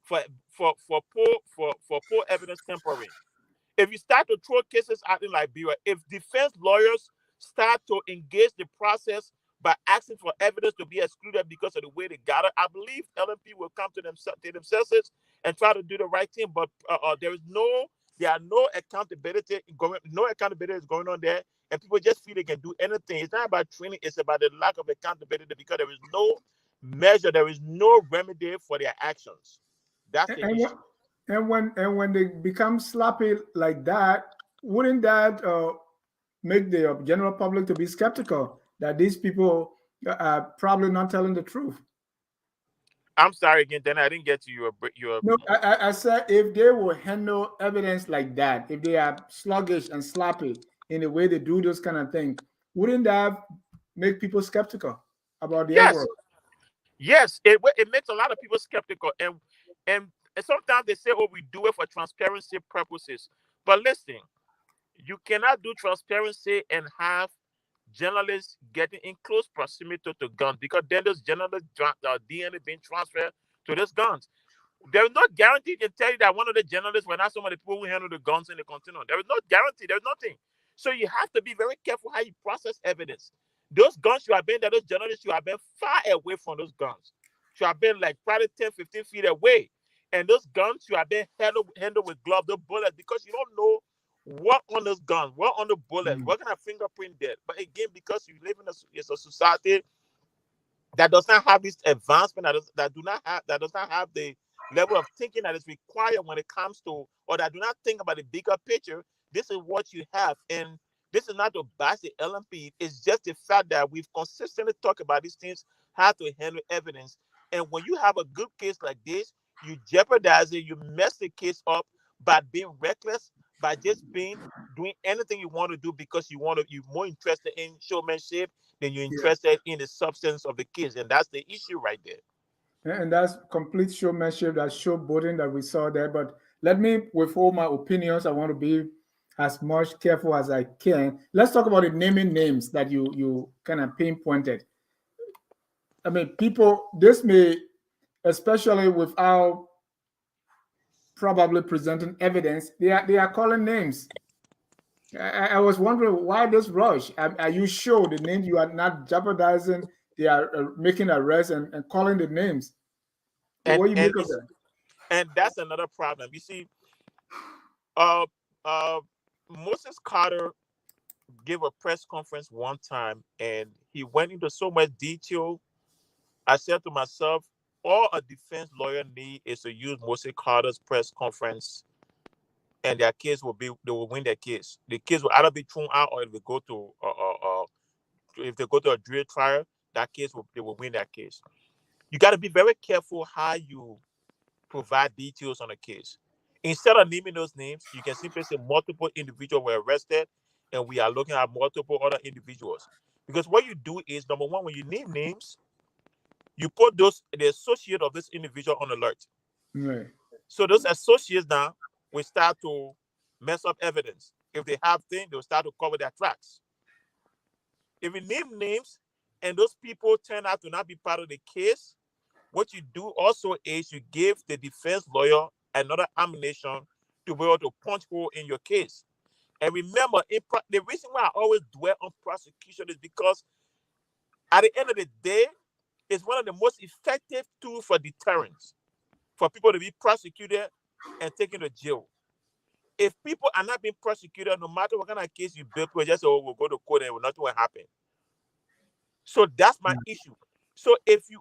for poor evidence tampering. If you start to throw cases out in Liberia, if defense lawyers start to engage the process by asking for evidence to be excluded because of the way they got it, I believe LNP will come to themselves and try to do the right thing. But there are no accountability going, no accountability is going on there, and people just feel they can do anything. It's not about training; it's about the lack of accountability, because there is no measure, there is no remedy for their actions. That's the And issue. when they become sloppy like that, wouldn't that make the general public to be skeptical that these people are probably not telling the truth? I'm sorry again, then I didn't get to your. No, I said if they will handle evidence like that, if they are sluggish and sloppy in the way they do those kind of things, wouldn't that make people skeptical about their Yes, work? yes, it makes a lot of people skeptical, and sometimes they say, "Oh, we do it for transparency purposes." But listen, you cannot do transparency and have journalists getting in close proximity to guns, because then those journalists' DNA being transferred to those guns. There is no guarantee to tell you that one of the journalists were not some of the people who handle the guns in the continent. There is no guarantee. There's nothing. So you have to be very careful how you process evidence. Those guns you have been there, those journalists, you have been far away from those guns. You have been like probably 10, 15 feet away. And those guns you have been handled with gloves, the bullets, because you don't know what on those guns, what on the bullets, Mm. what kind of fingerprint there. But again, because you live in a society that does not have this advancement, that does not have the level of thinking that is required when it comes to, or that do not think about the bigger picture. This is what you have, and this is not to bash the LMP. It's just the fact that we've consistently talked about these things, how to handle evidence, and when you have a good case like this, you jeopardize it, you mess the case up by being reckless, by just being doing anything you want to do because you're more interested in showmanship then you're Yeah. interested in the substance of the case, and that's the issue right there. And that's complete showmanship, that showboating that we saw there. But let me withhold my opinions. I want to be as much careful as I can. Let's talk about the naming names that you kind of pinpointed. I mean, people, this may, especially without probably presenting evidence, they are calling names. I was wondering why this rush. Are you sure the names you are not jeopardizing? They are making arrests and calling the names. And What do you and make of it's that? and that's another problem. You see, uh, uh, Moses Carter gave a press conference one time, and he went into so much detail. I said to myself, all a defense lawyer need is to use Moses Carter's press conference, and their case will be they will win their case. The case will either be thrown out, or if they go to a jury trial, that case will they will win that case. You got to be very careful how you provide details on a case. Instead of naming those names, you can simply say multiple individuals were arrested and we are looking at multiple other individuals. Because what you do is, number one, when you name names, you put the associate of this individual on alert. Right. So those associates now will start to mess up evidence. If they have things, they'll start to cover their tracks. If you name names and those people turn out to not be part of the case, what you do also is you give the defense lawyer another ammunition to be able to punch hole in your case. And remember, the reason why I always dwell on prosecution is because at the end of the day, is one of the most effective tools for deterrence, for people to be prosecuted and taken to jail. If people are not being prosecuted, no matter what kind of case you build, we just say, oh, we'll go to court and nothing will happen. So that's my issue. So if you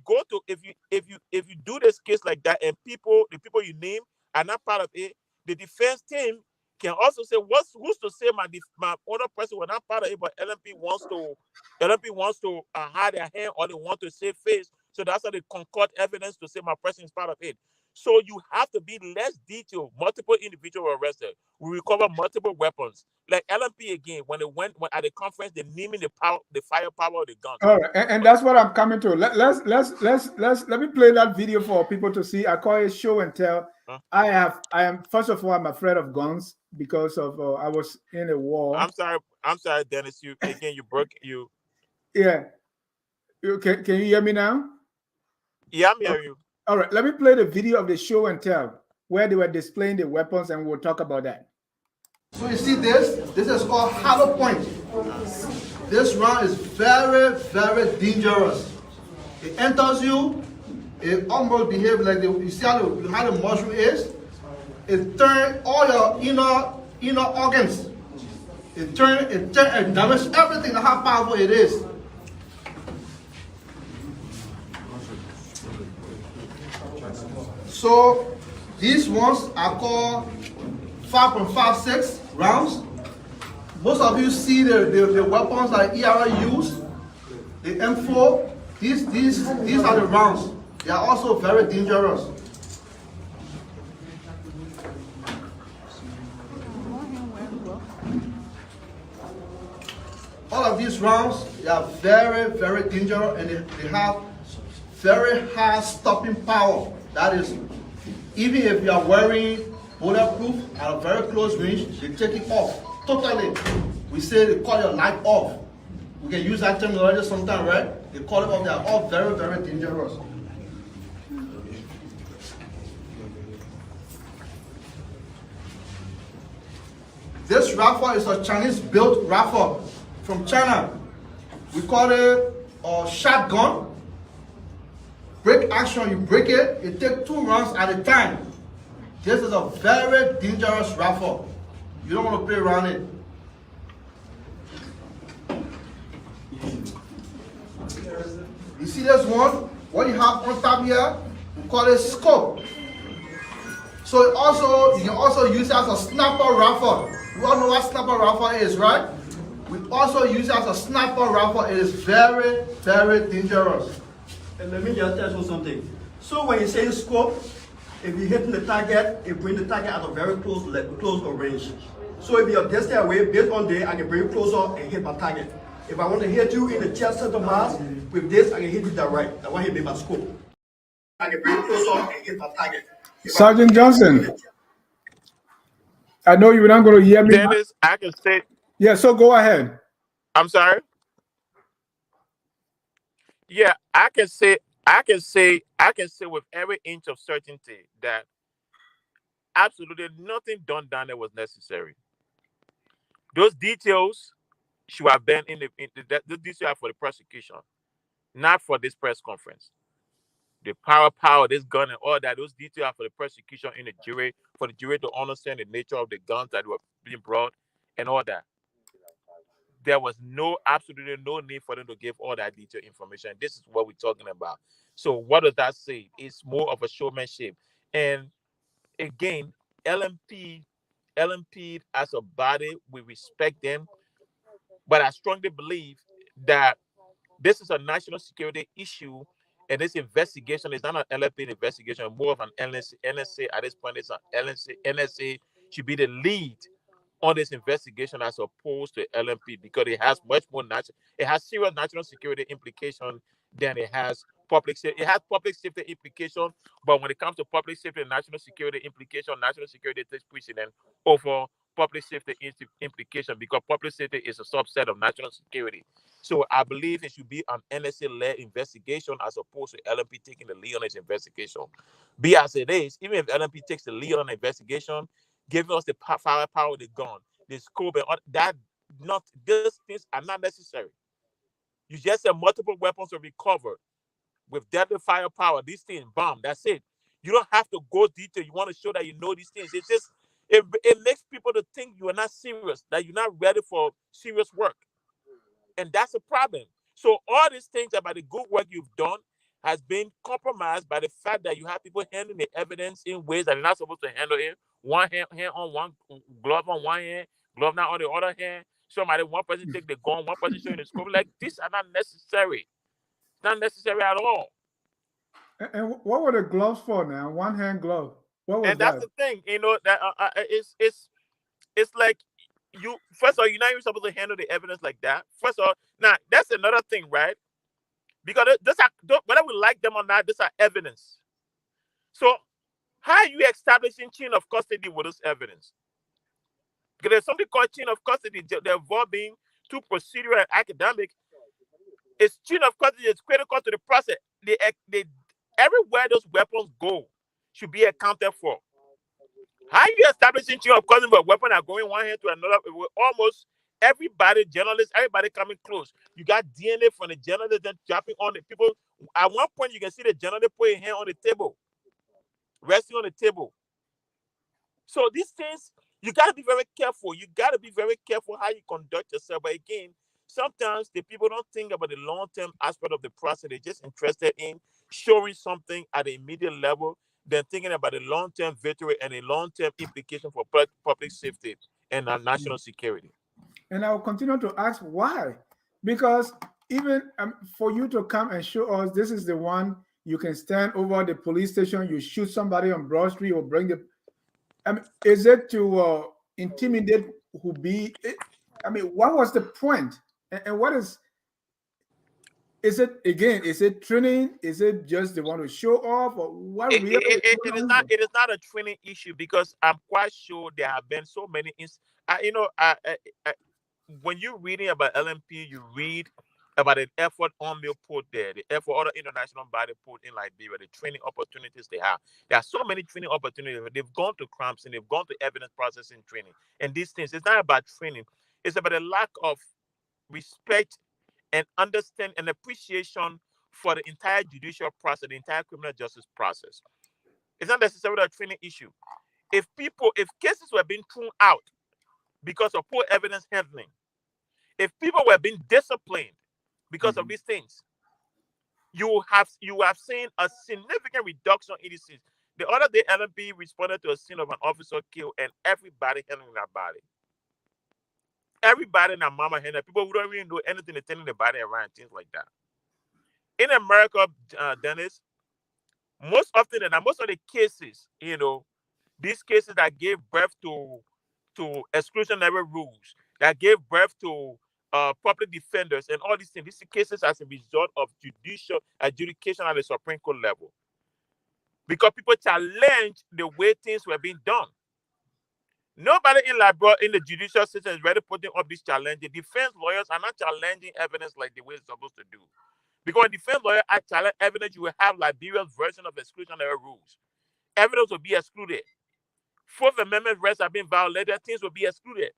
go to if you do this case like that and the people you name are not part of it, the defense team can also say who's to say my other person was not part of it, but LNP wants to hide their hand or they want to save face. So that's how they concoct evidence to say my person is part of it. So you have to be less detailed. Multiple individuals were arrested. We recover multiple weapons. Like LNP again, when at the conference, they naming the firepower of the guns. All right, and that's what I'm coming to. Let me play that video for people to see. I call it show and tell. Huh? I am first of all, I'm afraid of guns because of I was in a war. I'm sorry, Dennis. You broke you. Yeah, can you hear me now? Yeah, I'm hearing you. All right, let me play the video of the show and tell where they were displaying the weapons, and we'll talk about that. So you see this is called hollow point. This round is very, very dangerous. It enters you, it almost behaves like you see how the mushroom is. It turns all your inner organs. It turns and damages everything. How powerful it is. So these ones are called 5.56 rounds. Most of you see the weapons that ERA use, the M4. These are the rounds. They are also very dangerous. All of these rounds, they are very, very dangerous, and they have very high stopping power. That is, even if you are wearing bulletproof at a very close range, they take it off totally. We say they call your light off. We can use that terminology sometimes, right? They call it off. They are all very, very dangerous. This rifle is a Chinese-built rifle from China. We call it a shotgun. Break action, you break it, it takes 2 rounds at a time. This is a very dangerous rifle. You don't want to play around it. You see this one? What you have on top here, we call it scope. So you can also use it as a sniper rifle. You all know what sniper rifle is, right? We also use it as a sniper rifle. It is very, very dangerous. And let me just tell you something. So when you say scope, if you're hitting the target, it brings the target at a very close range. So if you're distance away, based on that, I can bring you closer and hit my target. If I want to hit you in the chest center mass, with this, I can hit you direct. That one hit me my scope. I can bring you closer and hit my target. Sergeant Johnson, I know you're not going to hear me. Dennis, I can say. Yeah, so go ahead. I'm sorry. Yeah, I can say with every inch of certainty that absolutely nothing done down there was necessary. Those details should have been the details are for the prosecution, not for this press conference. The power, this gun and all that, those details are for the prosecution in the jury, for the jury to understand the nature of the guns that were being brought and all that. There was absolutely no need for them to give all that detailed information. This is what we're talking about. So what does that say? It's more of a showmanship. And again, LNP as a body, we respect them. But I strongly believe that this is a national security issue, and this investigation is not an LNP investigation, more of an NSA at this point. It's an NSA should be the lead on this investigation as opposed to LNP, because it has much more it has serious national security implication than it has public safety. It has public safety implication, but when it comes to public safety and national security implication, national security takes precedence over public safety implication, because public safety is a subset of national security. So I believe it should be an NSA-led investigation as opposed to LNP taking the lead on its investigation. Be as it is, even if LNP takes the lead on the investigation, giving us the firepower, the gun, the scope, and all that, these things are not necessary. You just have multiple weapons to recover. with deadly firepower. These things, bomb. That's it. You don't have to go detail. You want to show that you know these things. It's just it makes people to think you are not serious, that you're not ready for serious work, and that's a problem. So all these things about the good work you've done has been compromised by the fact that you have people handling the evidence in ways that they're not supposed to handle it. One hand on one glove on one hand, glove not on the other hand. Somebody, one person take the gun, one person showing the scope. Like these are not necessary. It's not necessary at all. And what were the gloves for now? One hand glove. What was And that's that? the thing, that it's like you. First of all, you're not even supposed to handle the evidence like that. First of all, now that's another thing, right? Because whether we like them or not, these are evidence. So how are you establishing chain of custody with this evidence? Because there's something called chain of custody. They're being too procedural and academic. It's chain of custody is critical to the process. Everywhere those weapons go should be accounted for. How are you establishing chain of custody with a weapon are going one hand to another? With almost everybody, journalists, everybody coming close. You got DNA from the journalists then dropping on the people. At one point, you can see the journalist put his hand on the table, resting on the table. So these things, you got to be very careful. You got to be very careful how you conduct yourself. But again, sometimes the people don't think about the long-term aspect of the process. They're just interested in showing something at the immediate level, than thinking about the long-term victory and the long-term implication for public safety and national security. And I will continue to ask why. Because even for you to come and show us this is the one, you can stand over the police station, you shoot somebody on Broad Street or bring the... is it to intimidate who be... what was the point? And what is it, again, is it training? Is it just they want to show off? Or what it is not a training issue, because I'm quite sure there have been so many when you're reading about LNP, you read about the effort UNMIL put there, the effort other international body put in Liberia, the training opportunities they have. There are so many training opportunities. They've gone to crime scene, they've gone to evidence processing training. And these things, it's not about training. It's about a lack of respect and understand and appreciation for the entire judicial process, the entire criminal justice process. It's not necessarily a training issue. If cases were being thrown out because of poor evidence handling, if people were being disciplined because of these things, you have seen a significant reduction in these things. The other day, LNP responded to a scene of an officer killed, and everybody handling that body. Everybody in our mama handling, people who don't even know anything, they're turning the body around, things like that. In America, Dennis, most of the cases, these cases that gave birth to exclusionary rules, that gave birth to public defenders and all these things, these cases as a result of judicial adjudication at the Supreme Court level. Because people challenged the way things were being done. Nobody in the judicial system is ready putting up this challenge. The defense lawyers are not challenging evidence like the way it's supposed to do. Because when defense lawyer are challenge evidence, you will have Liberia's version of exclusionary rules. Evidence will be excluded. Fourth Amendment rights are being violated, things will be excluded.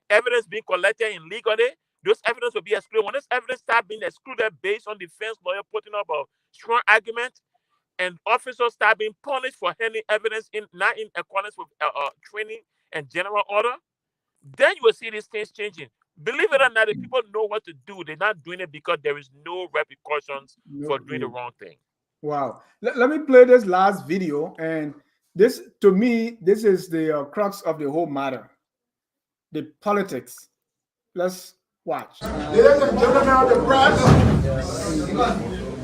Evidence being collected illegally, those evidence will be excluded. When this evidence start being excluded based on defense lawyer putting up a strong argument, and officers start being punished for handling evidence not in accordance with training and general order, then you will see these things changing. Believe it or not, the people know what to do. They're not doing it because there is no repercussions for doing the wrong thing. Wow. Let me play this last video. And this, to me, this is the crux of the whole matter. The politics. Let's watch. Ladies and gentlemen of the press,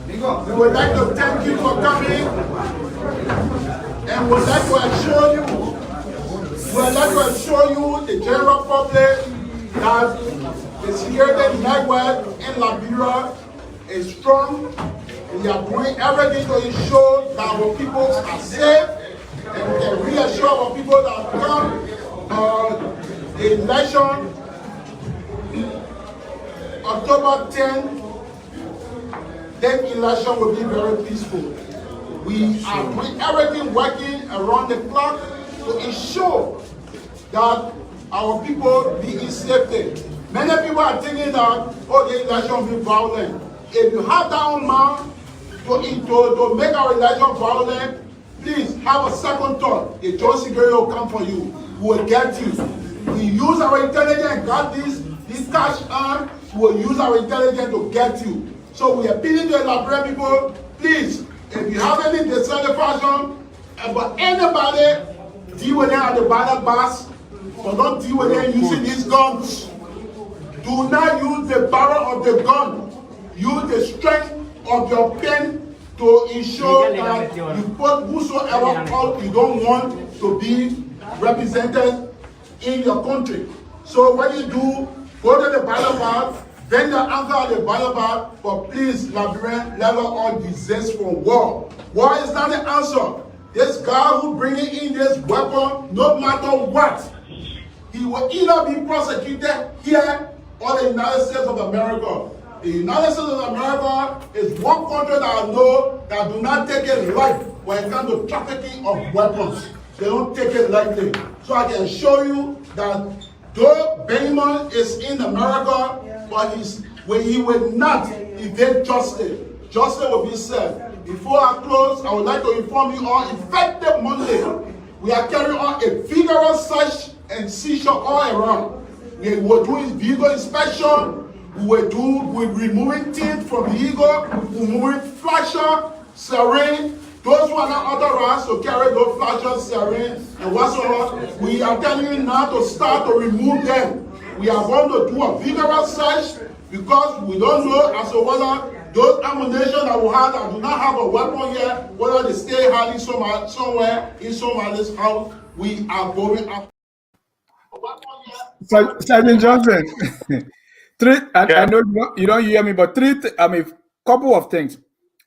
we would like to thank you for coming, and would like to assure you, the general public, that the security network in Liberia is strong. We are doing everything to ensure that our people are safe, and we can reassure our people that come the election October 10th, that election will be very peaceful. We are doing everything working around the clock to ensure that our people be in safety. Many people are thinking that, the election will be violent. If you have that on mind, to make our election violent, please have a second thought. A joint security will come for you. We will get you. We use our intelligence and got this cash on. We will use our intelligence to get you. So we are appealing to the Liberian people, please, if you have any dissatisfaction about anybody, deal with them at the ballot box, but don't deal with them using these guns. Do not use the barrel of the gun. Use the strength of your pen to ensure that you put whosoever you don't want to be represented in your country. So what you do, go to the ballot box, bend the anchor at the ballot box, but please, Liberian, let us all desist from war. War is not the answer. This guy who bringing in this weapon, no matter what, he will either be prosecuted here or the United States of America. The United States of America is one country that I know that do not take it light when it comes to trafficking of weapons. They don't take it lightly. So I can show you that though Benjamin is in America, but he will not evade justice. Justice will be served. Before I close, I would like to inform you all, effective Monday, we are carrying on a vigorous search and seizure all around. We will do vehicle inspection. We're removing teeth from vehicle, removing flasher, siren. Those who are not authorized to carry those flashers, siren, and whatsoever, we are telling you now to start to remove them. We are going to do a vigorous search because we don't know as to whether those ammunition that we have that do not have a weapon here, whether they stay hiding somewhere in somebody's house, we are going after. Sergeant Johnson, I know you don't hear me, but couple of things.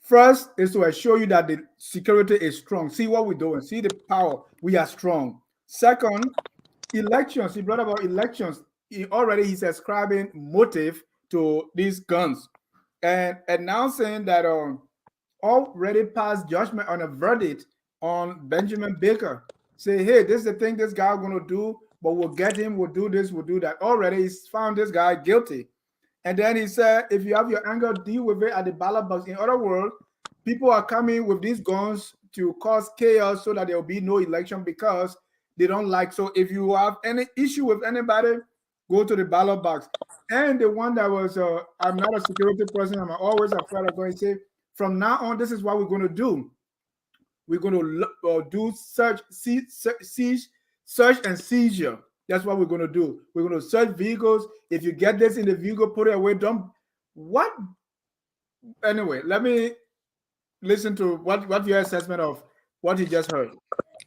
First is to assure you that the security is strong. See what we're doing. See the power. We are strong. Second, elections. He brought about elections. He's ascribing motive to these guns and announcing that already passed judgment on a verdict on Benjamin Baker. Say, hey, this is the thing this guy going to do, but we'll get him, we'll do this, we'll do that. Already he's found this guy guilty. And then he said, if you have your anger, deal with it at the ballot box. In other words, people are coming with these guns to cause chaos so that there will be no election because they don't like. So if you have any issue with anybody, go to the ballot box. And the one that was, I'm not a security person, I'm always afraid of going to say, from now on, this is what we're going to do. We're going to do search and seizure. That's what we're going to do. We're going to search vehicles. If you get this in the vehicle, put it away. Don't. What? Anyway, let me listen to what your assessment of what you just heard.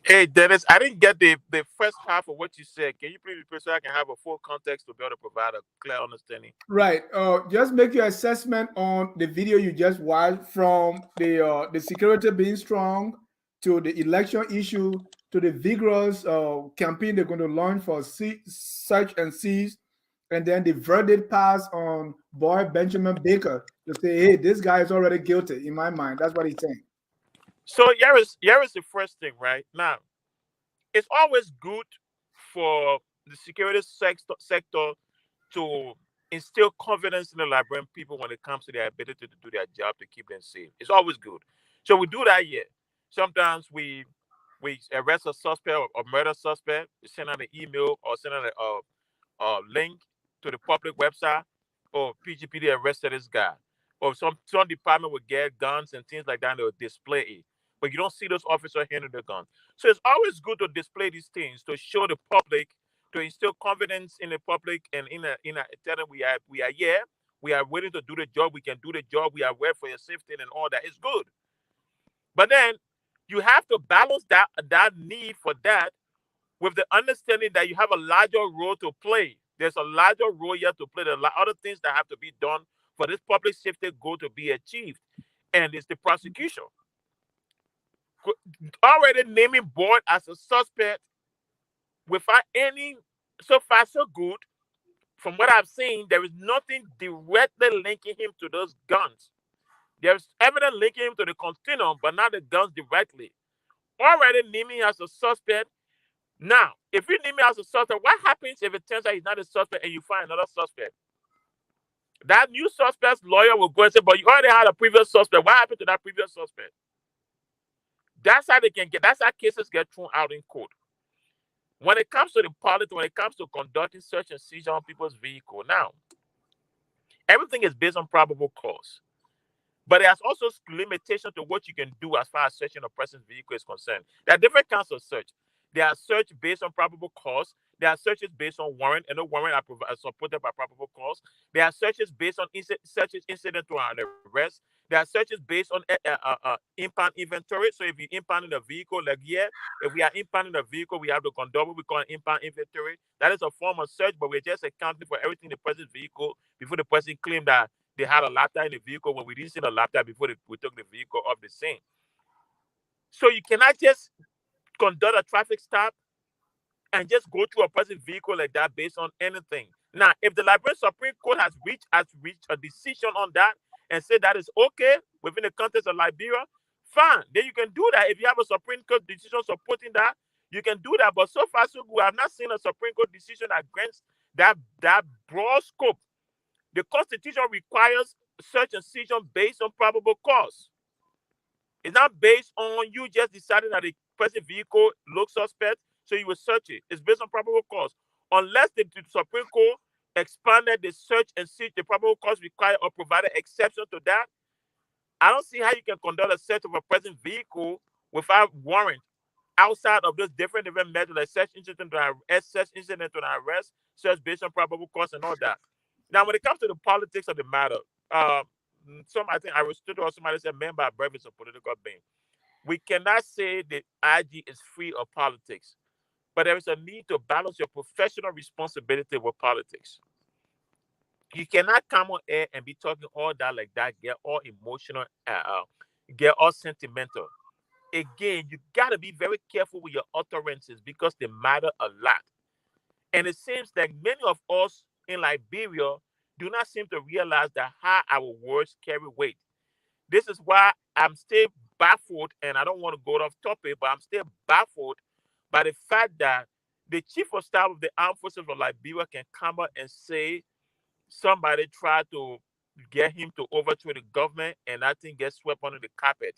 Hey, Dennis, I didn't get the first half of what you said. Can you please repeat so I can have a full context to be able to provide a clear understanding? Right. Just make your assessment on the video you just watched, from the security being strong to the election issue to the vigorous campaign they're going to launch for search and seize, and then the verdict passed on boy Benjamin Baker to say, hey, this guy is already guilty in my mind. That's what he's saying. So here is the first thing, right? Now, it's always good for the security sector to instill confidence in the Liberian people when it comes to their ability to do their job to keep them safe. It's always good. So we do that here. Sometimes we arrest a suspect or murder suspect, we send out an email or send out a link to the public website, or PGPD arrested this guy. Or some department would get guns and things like that, and they'll display it. But you don't see those officers handling the gun. So it's always good to display these things to show the public, to instill confidence in the public, and in tell them we are here, we are willing to do the job, we can do the job, we are aware for your safety and all that. It's good. But then you have to balance that need for that with the understanding that you have a larger role to play. There's a larger role you have to play. There are other things that have to be done for this public safety goal to be achieved. And it's the prosecution. Already naming Boyd as a suspect without any, so far so good. From what I've seen, there is nothing directly linking him to those guns. There's evidence linking him to the continuum, but not the guns directly. Already naming as a suspect. Now, if you name him as a suspect, what happens if it turns out he's not a suspect and you find another suspect? That new suspect's lawyer will go and say, but you already had a previous suspect. What happened to that previous suspect? That's how they can get, that's how cases get thrown out in court. When it comes to the politics, when it comes to conducting search and seizure on people's vehicle, now, everything is based on probable cause. But there's also limitation to what you can do as far as searching a person's vehicle is concerned. There are different kinds of search. There are search based on probable cause. There are searches based on warrant, and the warrant are supported by probable cause. There are searches based on searches incident to an arrest. There are searches based on impound inventory. So if you impound in a vehicle, like if we are impounding a vehicle, we have to conduct what we call an impound inventory. That is a form of search, but we're just accounting for everything in the person's vehicle before the person claimed that they had a laptop in the vehicle when we didn't see the laptop before we took the vehicle off the scene. So you cannot just conduct a traffic stop and just go through a person's vehicle like that based on anything. Now, if the Liberian Supreme Court has reached a decision on that and said that is okay within the context of Liberia, fine. Then you can do that. If you have a Supreme Court decision supporting that, you can do that. But so far, so good. I've not seen a Supreme Court decision that grants that broad scope. The Constitution requires search and seizure based on probable cause. It's not based on you just deciding that the person's vehicle looks suspect, so you will search it. It's based on probable cause. Unless the Supreme Court expanded the search and seizure, the probable cause required or provided exception to that, I don't see how you can conduct a search of a person's vehicle without warrant outside of those different methods like search incident to an arrest, search based on probable cause, and all that. Now, when it comes to the politics of the matter, I think Aristotle or somebody said, "Man by birth is a political being." We cannot say that IG is free of politics, but there is a need to balance your professional responsibility with politics. You cannot come on air and be talking all that like that, get all emotional, get all sentimental. Again, you got to be very careful with your utterances because they matter a lot. And it seems like many of us in Liberia do not seem to realize that how our words carry weight. This is why I'm still baffled, and I don't want to go off topic, but I'm still baffled by the fact that the chief of staff of the armed forces of Liberia can come out and say somebody tried to get him to overthrow the government, and that thing gets swept under the carpet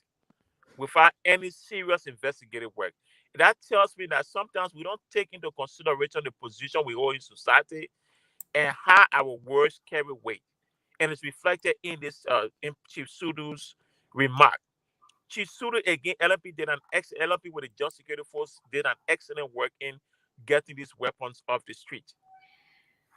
without any serious investigative work. That tells me that sometimes we don't take into consideration the position we hold in society and how our words carry weight. And it's reflected in this in Chief Sudu's remark. Chief Sudu, again, LNP with the Joint Security Force did an excellent work in getting these weapons off the street.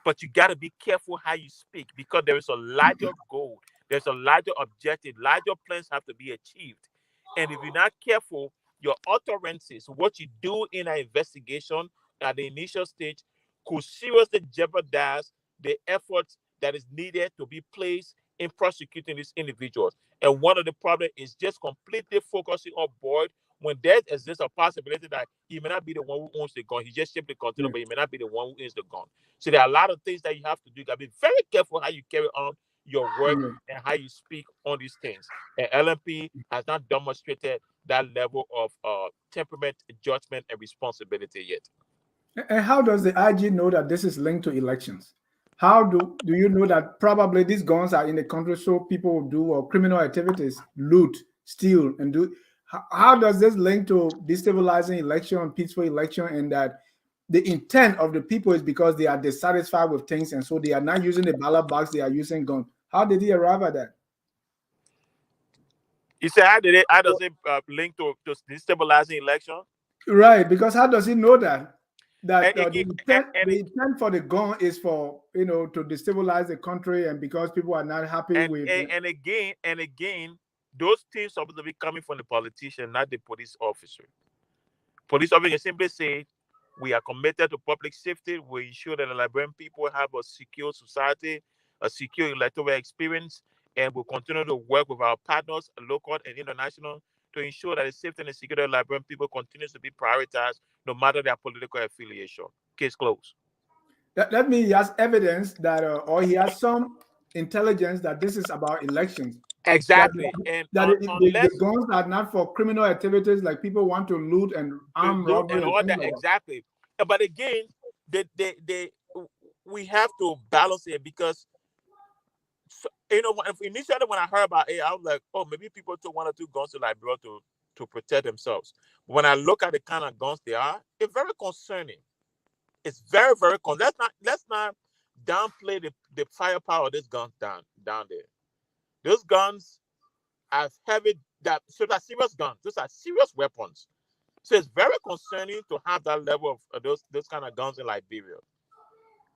But you got to be careful how you speak because there is a larger goal, there's a larger objective, larger plans have to be achieved. And if you're not careful, your utterances, what you do in an investigation at the initial stage, could seriously jeopardize the efforts that is needed to be placed in prosecuting these individuals. And one of the problems is just completely focusing on Boyd when there exists a possibility that he may not be the one who owns the gun. He just shipped the container, but he may not be the one who owns the gun. So there are a lot of things that you have to do. You got to be very careful how you carry on your work and how you speak on these things. And LNP has not demonstrated that level of temperament, judgment, and responsibility yet. And how does the IG know that this is linked to elections? How do you know that probably these guns are in the country so people will do or criminal activities, loot, steal, and do? How does this link to destabilizing election, peaceful election, and that the intent of the people is because they are dissatisfied with things and so they are not using the ballot box, they are using guns? How did he arrive at that? You say how does it link to destabilizing election? Right, because how does he know that? That And again, the intent for the gun is for to destabilize the country, and because people are not happy with and again, those things are supposed to be coming from the politician, not the police officer. Police officer simply say, we are committed to public safety. We ensure that the Liberian people have a secure society, a secure electoral experience, and we'll continue to work with our partners, local and international, to ensure that the safety and the security of Liberian people continues to be prioritized no matter their political affiliation. Case closed. That means he has evidence that, or he has some intelligence that this is about elections. Exactly. The guns are not for criminal activities like people want to loot and arm robbery and all that. Exactly. But again, we have to balance it because So, you know, initially when I heard about it, I was like, oh, maybe people took 1 or 2 guns to Liberia to protect themselves. But when I look at the kind of guns they are, it's very concerning. It's very, very concerning. Let's not downplay the firepower of these guns down there. Those guns are heavy. So they're serious guns. Those are serious weapons. So it's very concerning to have that level of those kind of guns in Liberia.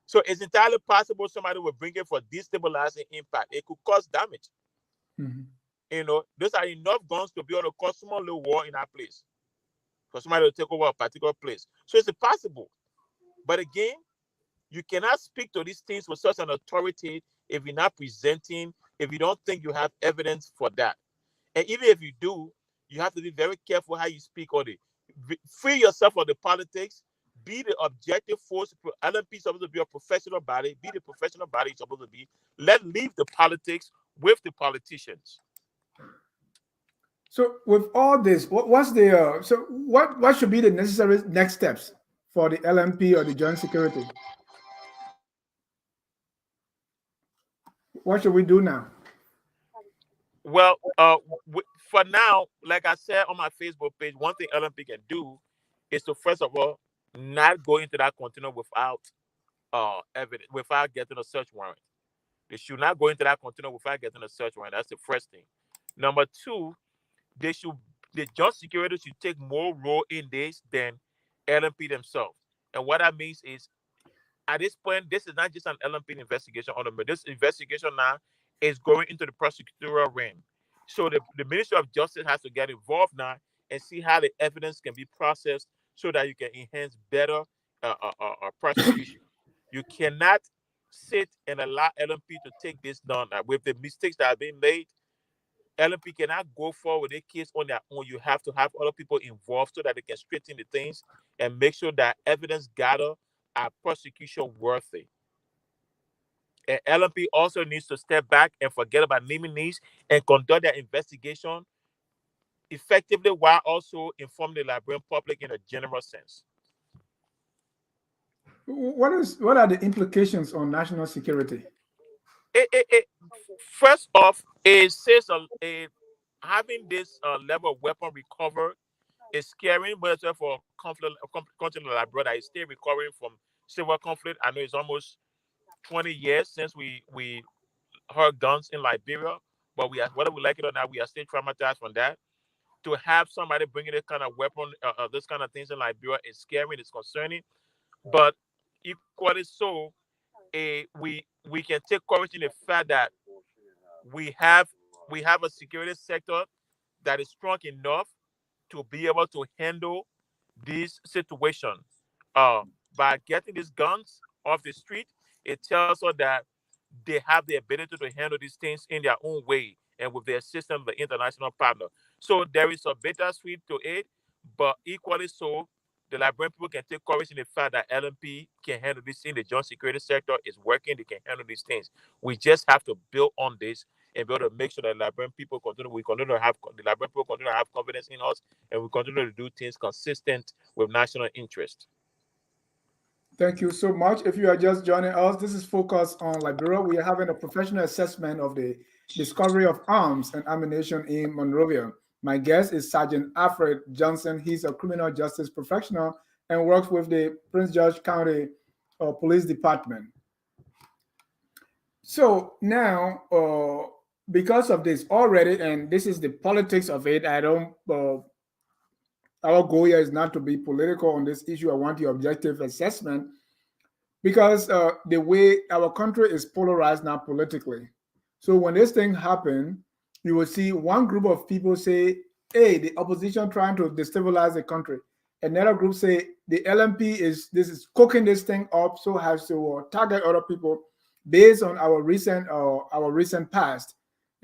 So it's entirely possible somebody will bring it for destabilizing impact. It could cause damage. Mhm. You know, those are enough guns to be able to cause small little war in that place. For somebody to take over a particular place. So it's possible. But again, you cannot speak to these things with such an authority if you're not presenting, if you don't think you have evidence for that. And even if you do, you have to be very careful how you speak on it. Free yourself of the politics. Be the objective force. LNP is supposed to be a professional body. Be the professional body it's supposed to be. Leave the politics with the politicians. So with all this, what should be the necessary next steps for the LMP or the joint security? What should we do now? Well, for now, like I said on my Facebook page, one thing LNP can do is to first of all not go into that container without evidence, without getting a search warrant. They should not go into that container without getting a search warrant. That's the first thing. Number two, the joint security should take more role in this than LNP themselves. And what that means is, at this point, this is not just an LNP investigation on them. This investigation now is going into the prosecutorial realm. So the Ministry of Justice has to get involved now and see how the evidence can be processed so that you can enhance better prosecution. You cannot sit and allow LNP to take this down. With the mistakes that have been made, LNP cannot go forward with a case on their own. You have to have other people involved so that they can straighten the things and make sure that evidence gathered are prosecution worthy. And LNP also needs to step back and forget about naming names and conduct their investigation effectively while also informing the Liberian public in a general sense. What are the implications on national security? First off, it says having this level of weapon recovered is scary, but for country like Liberia that is still recovering from civil conflict. I know it's almost 20 years since we heard guns in Liberia, but whether we like it or not, we are still traumatized from that. To have somebody bringing this kind of weapon, this kind of things in Liberia is scary, it's concerning. But equally so, we can take courage in the fact that we have a security sector that is strong enough to be able to handle this situation. Uh, by getting these guns off the street, it tells us that they have the ability to handle these things in their own way and with the assistance of the international partner. So there is a bittersweet to it, but equally so, the Liberian people can take courage in the fact that LNP can handle this thing. The joint security sector is working; they can handle these things. We just have to build on this and be able to make sure that Liberian people continue to have confidence in us, and we continue to do things consistent with national interest. Thank you so much. If you are just joining us, this is Focus on Liberia. We are having a professional assessment of the discovery of arms and ammunition in Monrovia. My guest is Sergeant Alfred Johnson. He's a criminal justice professional and works with the Prince George County Police Department. So now, because of this already, and this is the politics of it, I don't. Our goal here is not to be political on this issue. I want the objective assessment because the way our country is polarized now politically. So when this thing happened, you will see one group of people say, hey, the opposition trying to destabilize the country. Another group say the LNP is cooking this thing up so has to target other people based on our recent past.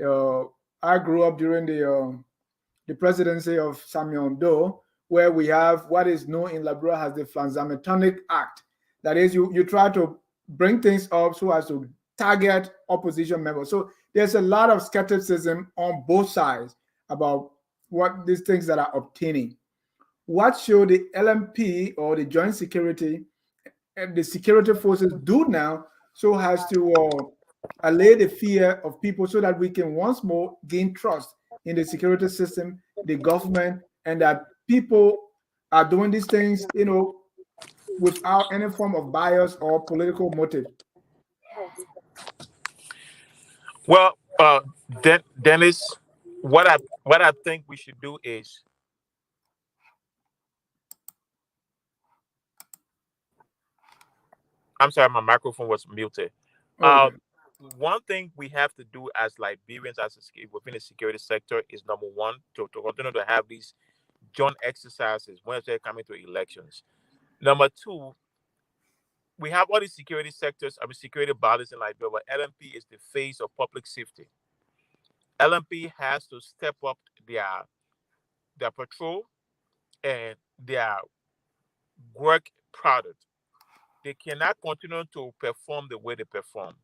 I grew up during the presidency of Samuel Doe, where we have what is known in Liberia as the Flanzametonic Act. That is, you try to bring things up so as to target opposition members. So there's a lot of skepticism on both sides about what these things that are obtaining. What should the LMP or the joint security and the security forces do now so as to allay the fear of people so that we can once more gain trust in the security system, the government, and that people are doing these things, without any form of bias or political motive. Well, Dennis, what I think we should do is, I'm sorry, my microphone was muted. Uh, Okay. One thing we have to do as Liberians, within the security sector, is number one to continue to have these joint exercises when they're coming to elections. Number two, we have all these security sectors, security bodies in Liberia, but LNP is the face of public safety. LNP has to step up their patrol and their work product. They cannot continue to perform the way they perform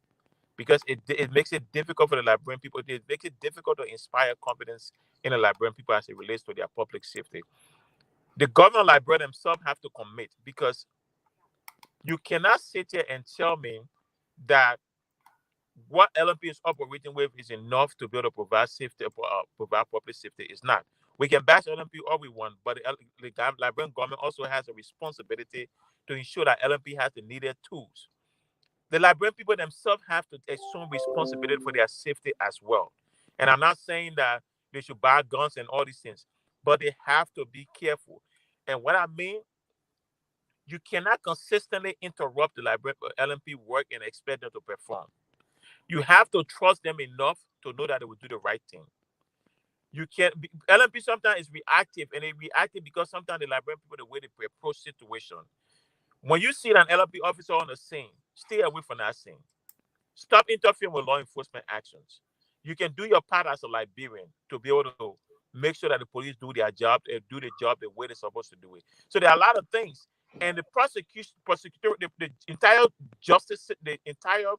because it makes it difficult for the Liberian people. It makes it difficult to inspire confidence in the Liberian people as it relates to their public safety. The governor of Liberia themselves have to commit, because you cannot sit here and tell me that what LNP is operating with is enough to be able to provide safety, provide public safety. It's not. We can bash LNP all we want, but the Liberian government also has a responsibility to ensure that LNP has the needed tools. The Liberian people themselves have to assume responsibility for their safety as well. And I'm not saying that they should buy guns and all these things, but they have to be careful. And what I mean, you cannot consistently interrupt the Liberian LNP work and expect them to perform. You have to trust them enough to know that they will do the right thing. You can't be, LNP sometimes is reactive, and they reactive because sometimes the Liberian people, the way they approach situation. When you see an LNP officer on the scene, stay away from that scene. Stop interfering with law enforcement actions. You can do your part as a Liberian to be able to make sure that the police do their job and do the job the way they're supposed to do it. So there are a lot of things, and the prosecutor, the entire the entire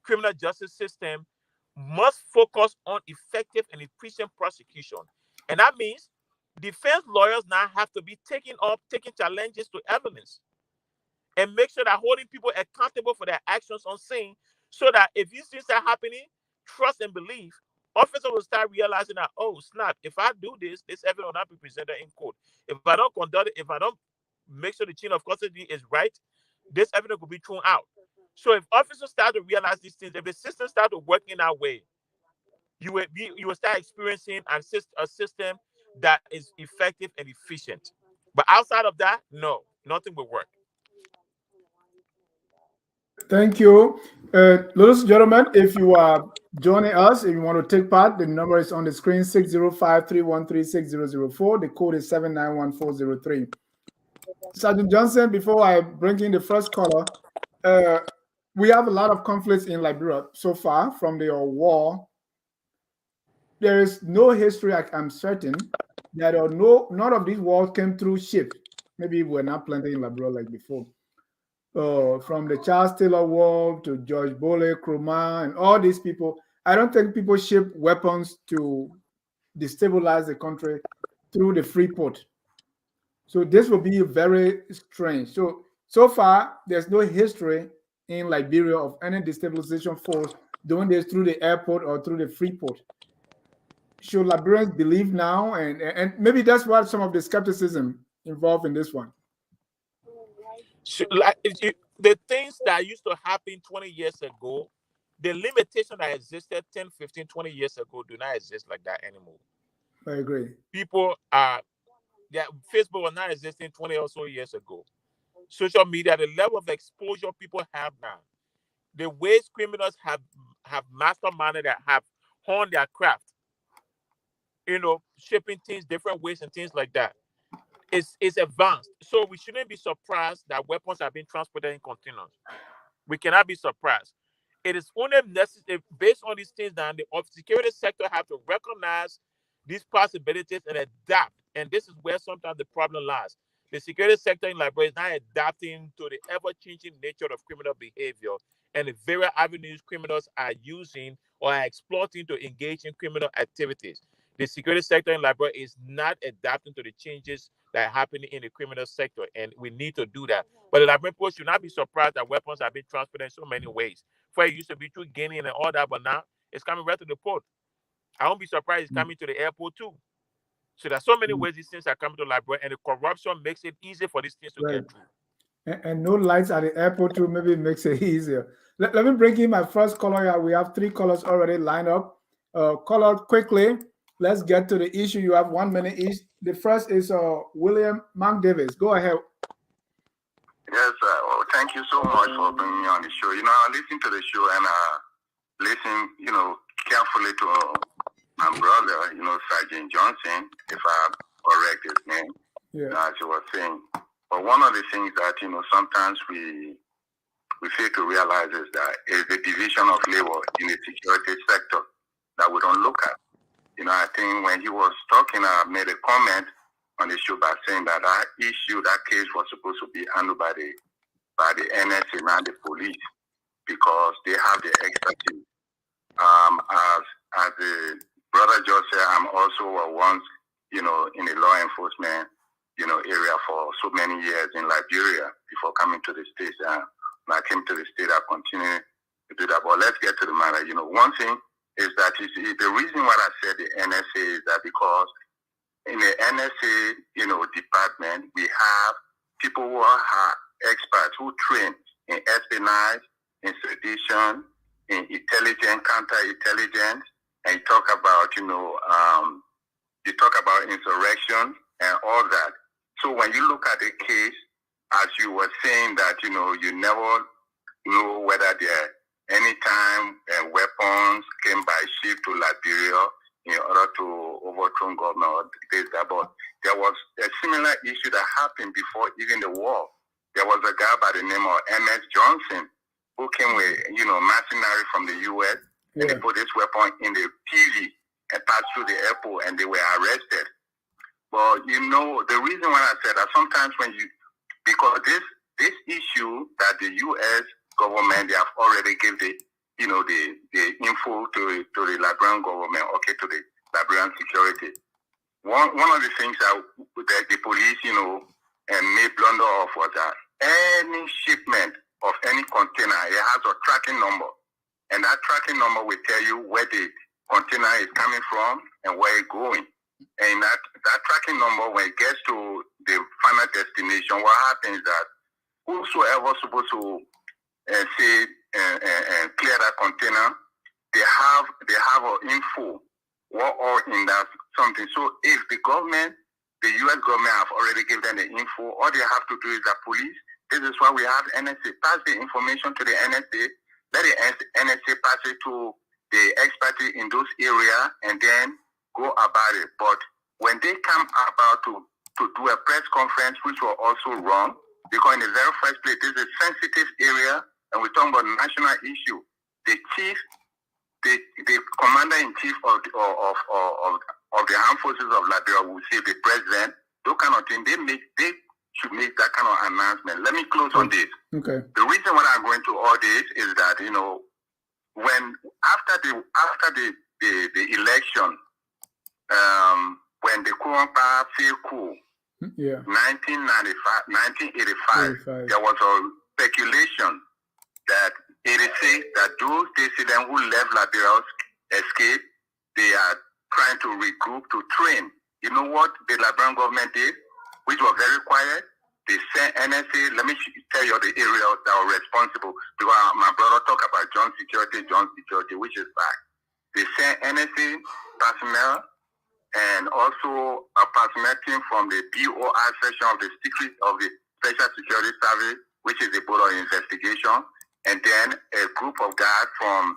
criminal justice system must focus on effective and efficient prosecution. And that means defense lawyers now have to be taking challenges to evidence and make sure that holding people accountable for their actions on scene, so that if these things are happening, trust and belief, officers will start realizing that, oh, snap, if I do this evidence will not be presented in court. If I don't conduct it, if I don't make sure the chain of custody is right, this evidence will be thrown out. So if officers start to realize these things, if the system start to work in that way, you will start experiencing a system that is effective and efficient. But outside of that, no, nothing will work. Thank you. Ladies and gentlemen, if you are joining us, if you want to take part, the number is on the screen, 605-313-6004. The code is 791403. Sergeant Johnson, before I bring in the first caller, we have a lot of conflicts in Liberia so far from the war. There is no history, I'm certain, that none of these wars came through ship. Maybe we're not planting in Liberia like before. From the Charles Taylor War to George Bole, Krumah, and all these people, I don't think people ship weapons to destabilize the country through the free port. So this will be very strange. So far, there's no history in Liberia of any destabilization force doing this through the airport or through the free port. Should Liberians believe now? And maybe that's what some of the skepticism involved in this one. The things that used to happen 20 years ago, the limitation that existed 10, 15, 20 years ago do not exist like that anymore. I agree. People are, Facebook was not existing 20 or so years ago. Social media, the level of exposure people have now, the ways criminals have masterminded, that have honed their craft, shipping things different ways and things like that, is advanced. So we shouldn't be surprised that weapons are being transported in containers. We cannot be surprised. It is only necessary, based on these things, that the security sector have to recognize these possibilities and adapt. And this is where sometimes the problem lies. The security sector in Liberia is not adapting to the ever-changing nature of criminal behavior and the various avenues criminals are using or are exploiting to engage in criminal activities. The security sector in Liberia is not adapting to the changes that happening in the criminal sector, and we need to do that. But the Liberian people should not be surprised that weapons have been transferred in so many ways. First, it used to be through Guinea and all that, but now it's coming right to the port. I won't be surprised it's coming to the airport too. So there's so many ways these things are coming to Liberia, and the corruption makes it easy for these things to Right. get through. And no lights at the airport too, maybe it makes it easier. Let me bring in my first caller here. We have 3 callers already lined up. Caller, quickly, let's get to the issue. You have 1 minute each. The first is William Mark Davis. Go ahead. Yes, well, thank you so much for bringing me on the show. I listen to the show and listen, carefully to my brother, Sergeant Johnson, if I correct his name, as you were saying. But one of the things that, sometimes we fail to realize is that is the division of labor in the security sector that we don't look at. I think when he was talking, I made a comment on the show by saying that that case was supposed to be handled by the NSA and the police because they have the expertise. As the brother just said, I'm also once, in the law enforcement, area for so many years in Liberia before coming to the States. When I came to the States, I continued to do that. But let's get to the matter. One thing is that the reason why I said the NSA is that because in the NSA, department, we have people who are experts who train in espionage, in sedition, in intelligence, counterintelligence, and you talk about, insurrection and all that. So when you look at the case, as you were saying that, you never know whether there any time weapons came by ship to Liberia in order to overthrow government or this, that. But there was a similar issue that happened before even the war. There was a guy by the name of M.S. Johnson who came with, mercenary from the U.S. and they put this weapon in the TV and passed through the airport and they were arrested. But, the reason why I said that sometimes because this issue that the U.S. government, they have already given the info to the Liberian government, to the Liberian security. One of the things that the police, made blunder of was that any shipment of any container, it has a tracking number. And that tracking number will tell you where the container is coming from and where it's going. And that tracking number, when it gets to the final destination, what happens is that whosoever is supposed to clear that container, they have an info what all in that something. So if the government, the U.S. government have already given them the info, all they have to do is the police. This is why we have NSA. Pass the information to the NSA. Let the NSA pass it to the expertise in those areas and then go about it. But when they come about to do a press conference, which was also wrong, because in the very first place, this is a sensitive area, and we're talking about national issue. The chief, the commander-in-chief of the armed forces of Liberia will say the president, those kind of things, they should make that kind of announcement. Let me close on this. Okay. The reason why I'm going to all this is that, when after the election, when the Kurumpa failed coup, 1985, there was a speculation that 86 that those dissidents who left Liberia escaped, they are trying to regroup to train. You know what the Liberian government did, which was very quiet? They sent NSA. Let me tell you the areas that were responsible. Because my brother talked about John Security, which is back. They sent NSA personnel and also a personnel team from the BOI section of the Special Security Service, which is the Board of Investigation, and then a group of guys from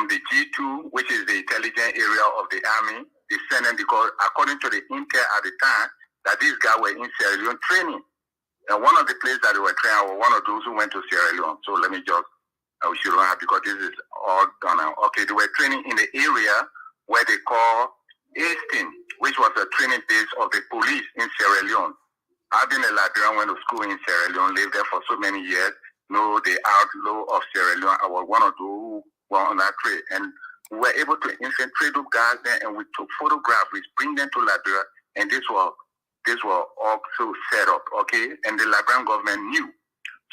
the G2, which is the intelligence area of the Army. They sent them because, according to the intel at the time, that these guys were in Sierra Leone training. And one of the places that they were training was one of those who went to Sierra Leone. So let me just, we should have, because this is all done now. Okay, they were training in the area where they call Hastings, which was a training base of the police in Sierra Leone. I've been a Liberian, went to school in Sierra Leone, lived there for so many years, know the outlaw of Sierra Leone. I was one of those who were on that trade. And we were able to infiltrate those guys there, and we took photographs, we bring them to Liberia, and this was this was also set up, okay? And the Liberian government knew.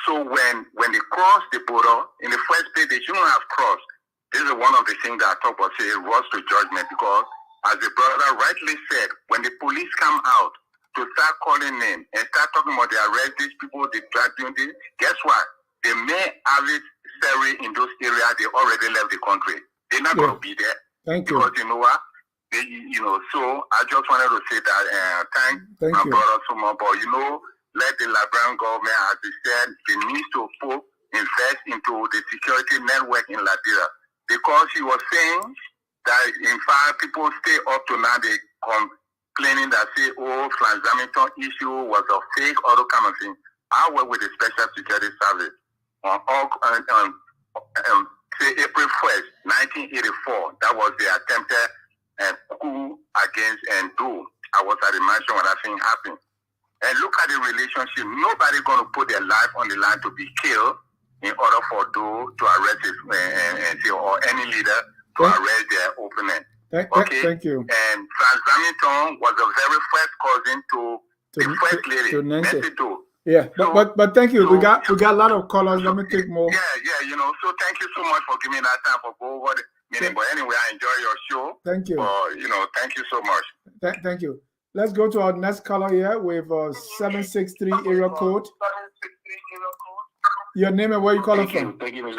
So when they crossed the border, in the first place, they shouldn't have crossed. This is one of the things that I talk about, say, rush to judgment, because as the brother rightly said, when the police come out to start calling names and start talking about they arrest these people, they try doing this, guess what? They may have it serious in those areas, they already left the country. They're not going to be there. Thank you. Because you know what? So I just wanted to say that thank my brother so much. But let the Liberian government, as he said, they need to invest into the security network in Liberia, because he was saying that in fact people stay up to now, they complaining that say, oh, Hamilton issue was a fake, all those kind of thing. I work with the Special Security Service on say April 1st, 1984. That was the attempted coup against Ndo. I was at the mansion when that thing happened. And look at the relationship. Nobody going to put their life on the line to be killed in order for those to arrest it, or any leader to arrest their opponent. Thank you. And Hamilton was the very first cousin to the first lady, to Nancy. Yeah, but thank you. We got a lot of callers. Let me take more. Yeah. So thank you so much for giving me that time for go over the meeting. But anyway, I enjoy your show. Thank you. Thank you so much. Thank you. Let's go to our next caller here with 763 area code. Your name and where you calling from? Thank you, Mr.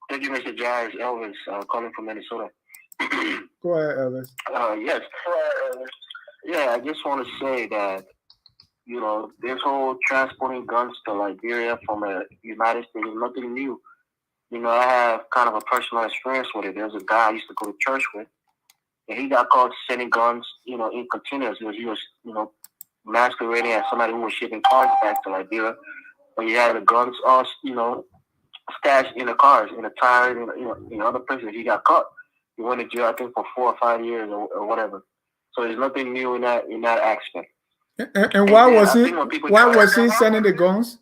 Thank you, Mr. Jazz. Elvis, calling from Minnesota. Go ahead, Elvis. Yes. Yeah, I just want to say that, this whole transporting guns to Liberia from the United States is nothing new. I have kind of a personal experience with it. There's a guy I used to go to church with, and he got caught sending guns, in containers. He was, masquerading as somebody who was shipping cars back to Liberia. But he had the guns all, stashed in the cars, in the tires, in other places. He got caught. He went to jail, I think, for 4 or 5 years or whatever. So there's nothing new in that aspect. And why was he sending the guns? Why was he sending the guns?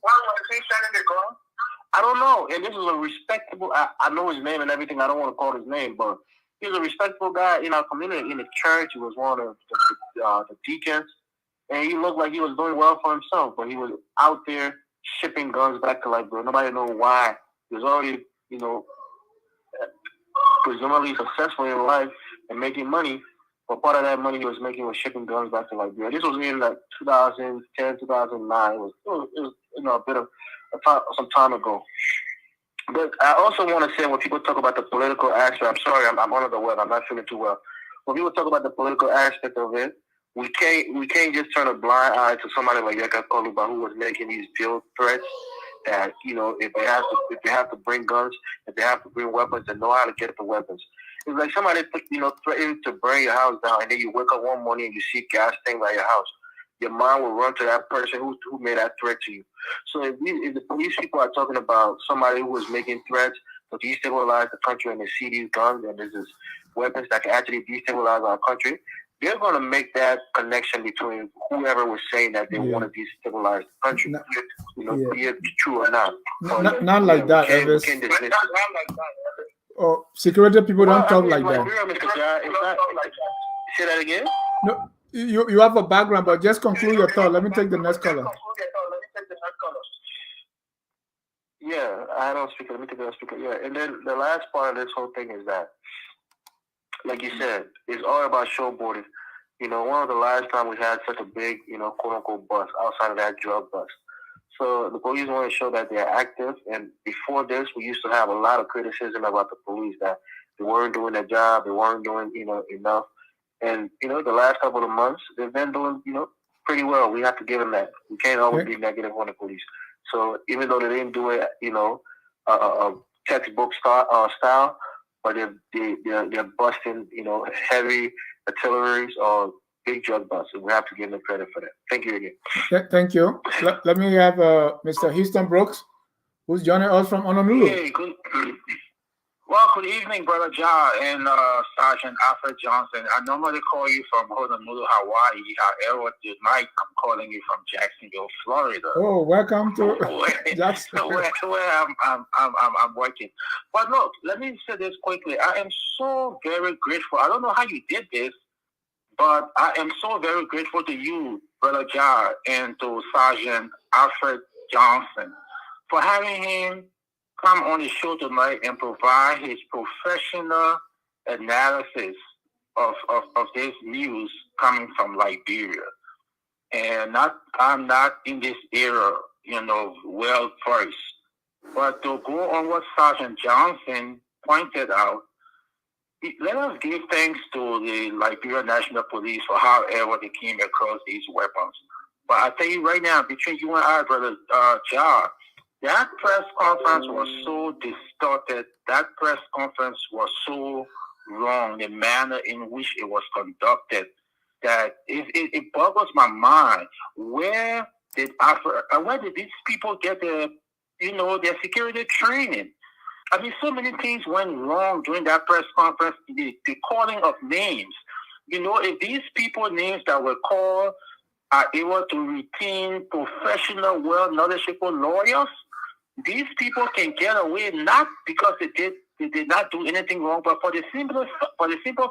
I don't know. And this is a respectable. I know his name and everything. I don't want to call his name, but he's a respectable guy in our community. In the church, he was one of the deacons, and he looked like he was doing well for himself. But he was out there shipping guns back to Liberia. Nobody knows why. He was already, presumably successful in life and making money. But part of that money he was making was shipping guns back to Liberia. This was in 2010, 2009. It was a bit of some time ago. But I also want to say, when people talk about the political aspect, I'm sorry, I'm under the weather. I'm not feeling too well. When people talk about the political aspect of it, we can't just turn a blind eye to somebody like Yaka Koluba, who was making these jail threats that, if they have to bring guns, if they have to bring weapons, they know how to get the weapons. It's like somebody, threatening to burn your house down, and then you wake up one morning and you see gas stains by your house. Your mind will run to that person who made that threat to you. So if the police people are talking about somebody who was making threats to destabilize the country, and they see these guns and there's weapons that can actually destabilize our country, they're going to make that connection between whoever was saying that they want to destabilize the country. Be it true or not. Not like that, Elvis. Oh, security people don't talk like that. Say that again? No, you have a background, but just conclude your thought. Let me take the next caller. Yeah, I had on speaker. Let me take it on speaker. Yeah, and then the last part of this whole thing is that, like you said, it's all about showboating. One of the last time we had such a big, quote unquote bust outside of that drug bust. So the police want to show that they're active. And before this, we used to have a lot of criticism about the police, that they weren't doing their job, they weren't doing, enough. And, the last couple of months, they've been doing, pretty well. We have to give them that. We can't always be negative on the police. So even though they didn't do it, a textbook style, but they're busting, heavy artilleries or big drug busts. And we have to give them credit for that. Thank you again. Thank you. Let me have Mr. Houston Brooks, who's joining us from Honolulu. Hey, good evening, Brother John and Sergeant Alfred Johnson. I normally call you from Honolulu, Hawaii. However, tonight I'm calling you from Jacksonville, Florida. Oh, welcome to Jacksonville. Where I'm working. But look, let me say this quickly. I am so very grateful. I don't know how you did this, But I am so very grateful to you, Brother Jar, and to Sergeant Alfred Johnson for having him come on the show tonight and provide his professional analysis of this news coming from Liberia. And I'm not in this era, well versed. But to go on what Sergeant Johnson pointed out, let us give thanks to the Liberia National Police for however they came across these weapons. But I tell you right now, between you and I, Brother Jar, that press conference was so distorted. That press conference was so wrong, the manner in which it was conducted, that it boggles my mind. Where did these people get their security training? I mean, so many things went wrong during that press conference. The calling of names. If these people names that were called are able to retain professional, well-knowledgeable lawyers, these people can get away not because they did not do anything wrong, but for the simple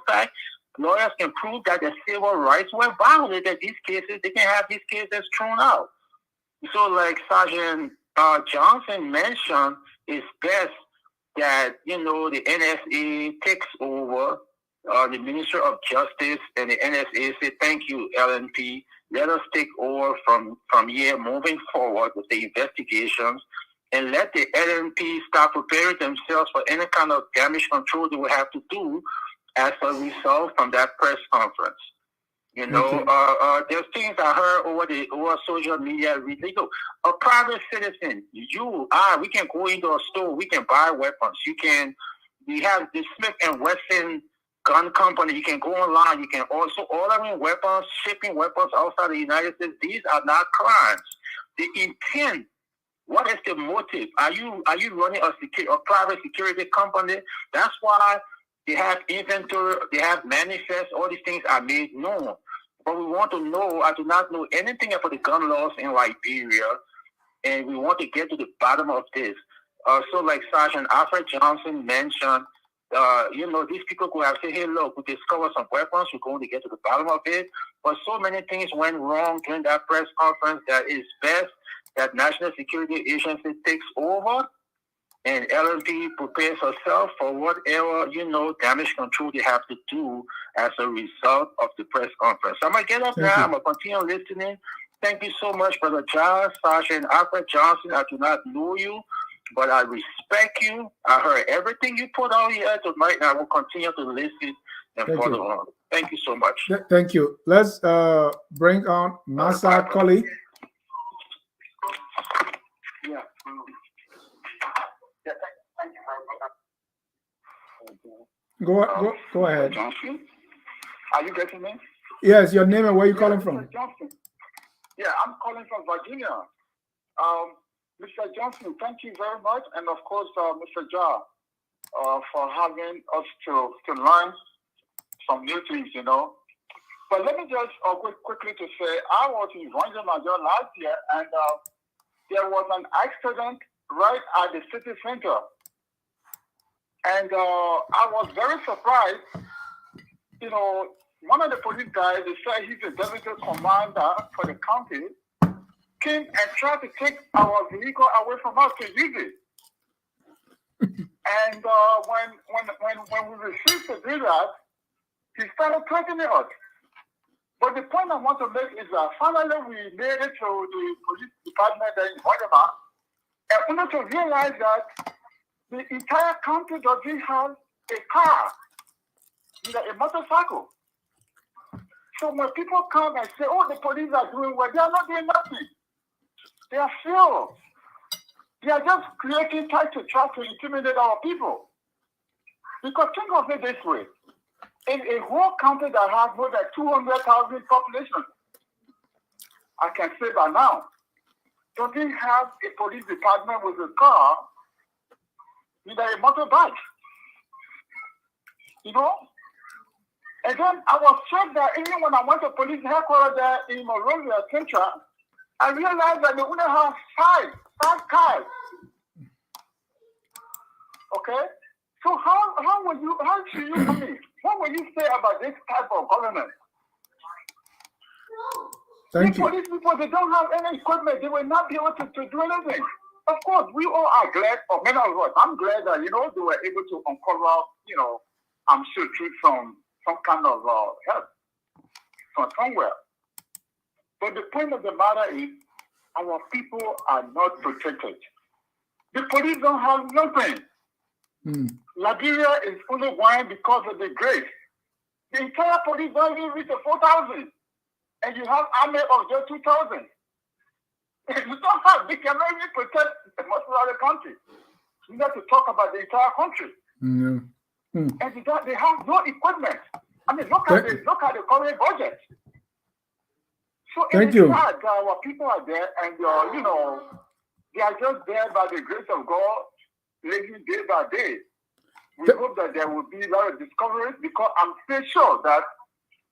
fact, lawyers can prove that their civil rights were violated. These cases, they can have these cases thrown out. So, like Sergeant Johnson mentioned, it's best that the NSA takes over the Ministry of Justice, and the NSA say, "Thank you, LNP. Let us take over from here moving forward with the investigations, and let the LNP start preparing themselves for any kind of damage control they will have to do as a result from that press conference." There's things I heard over social media. A private citizen, we can go into a store, we can buy weapons. We have the Smith and Wesson gun company. You can go online. You can also order weapons, shipping weapons outside the United States. These are not crimes. The intent. What is the motive? Are you running a private security company? That's why they have inventory, they have manifest, all these things are made known. But we want to know, I do not know anything about the gun laws in Liberia, and we want to get to the bottom of this. So like Sergeant Alfred Johnson mentioned, these people go out and say, "Hey, look, we discovered some weapons, we're going to get to the bottom of it." But so many things went wrong during that press conference that it's best that National Security Agency takes over and LNP prepares herself for whatever, damage control they have to do as a result of the press conference. So I'm going to get up now. I'm going to continue listening. Thank you so much, Brother John, Sergeant Alfred Johnson. I do not know you, but I respect you. I heard everything you put on here tonight, and I will continue to listen and follow on. Thank you so much. Thank you. Let's bring on Massa Colley. Yeah. Thank you very much. Go ahead. Johnson? Are you getting me? Yes, your name and where you calling from? Johnson. Yeah, I'm calling from Virginia. Mr. Johnson, thank you very much, and of course, Mr. Jar, for having us to learn some new things, But let me just quickly to say, I was in Monrovia last year, and there was an accident right at the city center. And I was very surprised. One of the police guys, they said he's the deputy commander for the county, came and tried to take our vehicle away from us to use it. And when we refused to do that, he started threatening us. But the point I want to make is that finally we made it to the police department in Monrovia, and only to realize that the entire country doesn't have a car, a motorcycle. So when people come and say, "Oh, the police are doing well," they are not doing nothing. They are filled. They are just creating try to intimidate our people. Because think of it this way. In a whole country that has more than 200,000 population, I can say by now, doesn't have a police department with a car, a motorbike. And then I was shocked that even when I went to police headquarters there in Monrovia, Central, I realized that they only have five cars. Okay? So how should you, what will you say about this type of government? Thank The you. police people, they don't have any equipment. They will not be able to do anything. Of course, we all are glad, or many of us, I'm glad that, they were able to uncover, I'm sure, truth from some kind of help from somewhere. But the point of the matter is, our people are not protected. The police don't have nothing. Liberia is fully wine because of the grace. The entire police don't even reach the 4,000. And you have army of just 2,000. You don't have, they cannot even protect most of the country. You have to talk about the entire country. And they have no equipment. I mean, look at the current budget. So Thank you. Sad that our people are there and they are just there by the grace of God, living day by day. We hope that there will be a lot of discoveries because I'm still sure that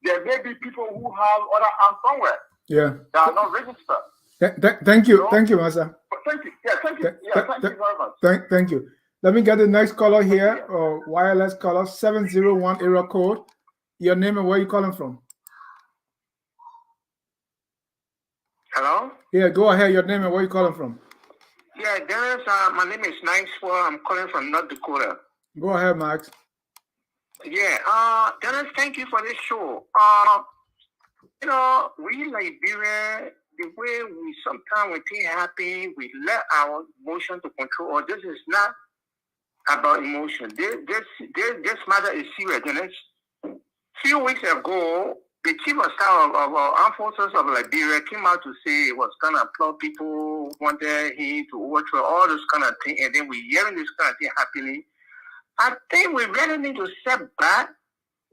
there may be people who have other arms somewhere. Yeah. That are not registered. Thank you. Thank you, Master. Thank you. Yeah, thank you. Thank you very much. Thank you. Let me get the next caller here, wireless caller, 701 area code. Your name and where you calling from? Hello? Yeah, go ahead. Your name and where you calling from? Yeah, Dennis, my name is Maxwell. I'm calling from North Dakota. Go ahead, Max. Yeah, Dennis, thank you for this show. We Liberian, the way we sometimes when things happen, we let our emotion to control. Or this is not about emotion. This matter is serious. Dennis, a few weeks ago, the chief of staff of armed forces of Liberia came out to say it was going to applaud people, wanted him to overthrow all this kind of thing, and then we're hearing this kind of thing happening. I think we really need to step back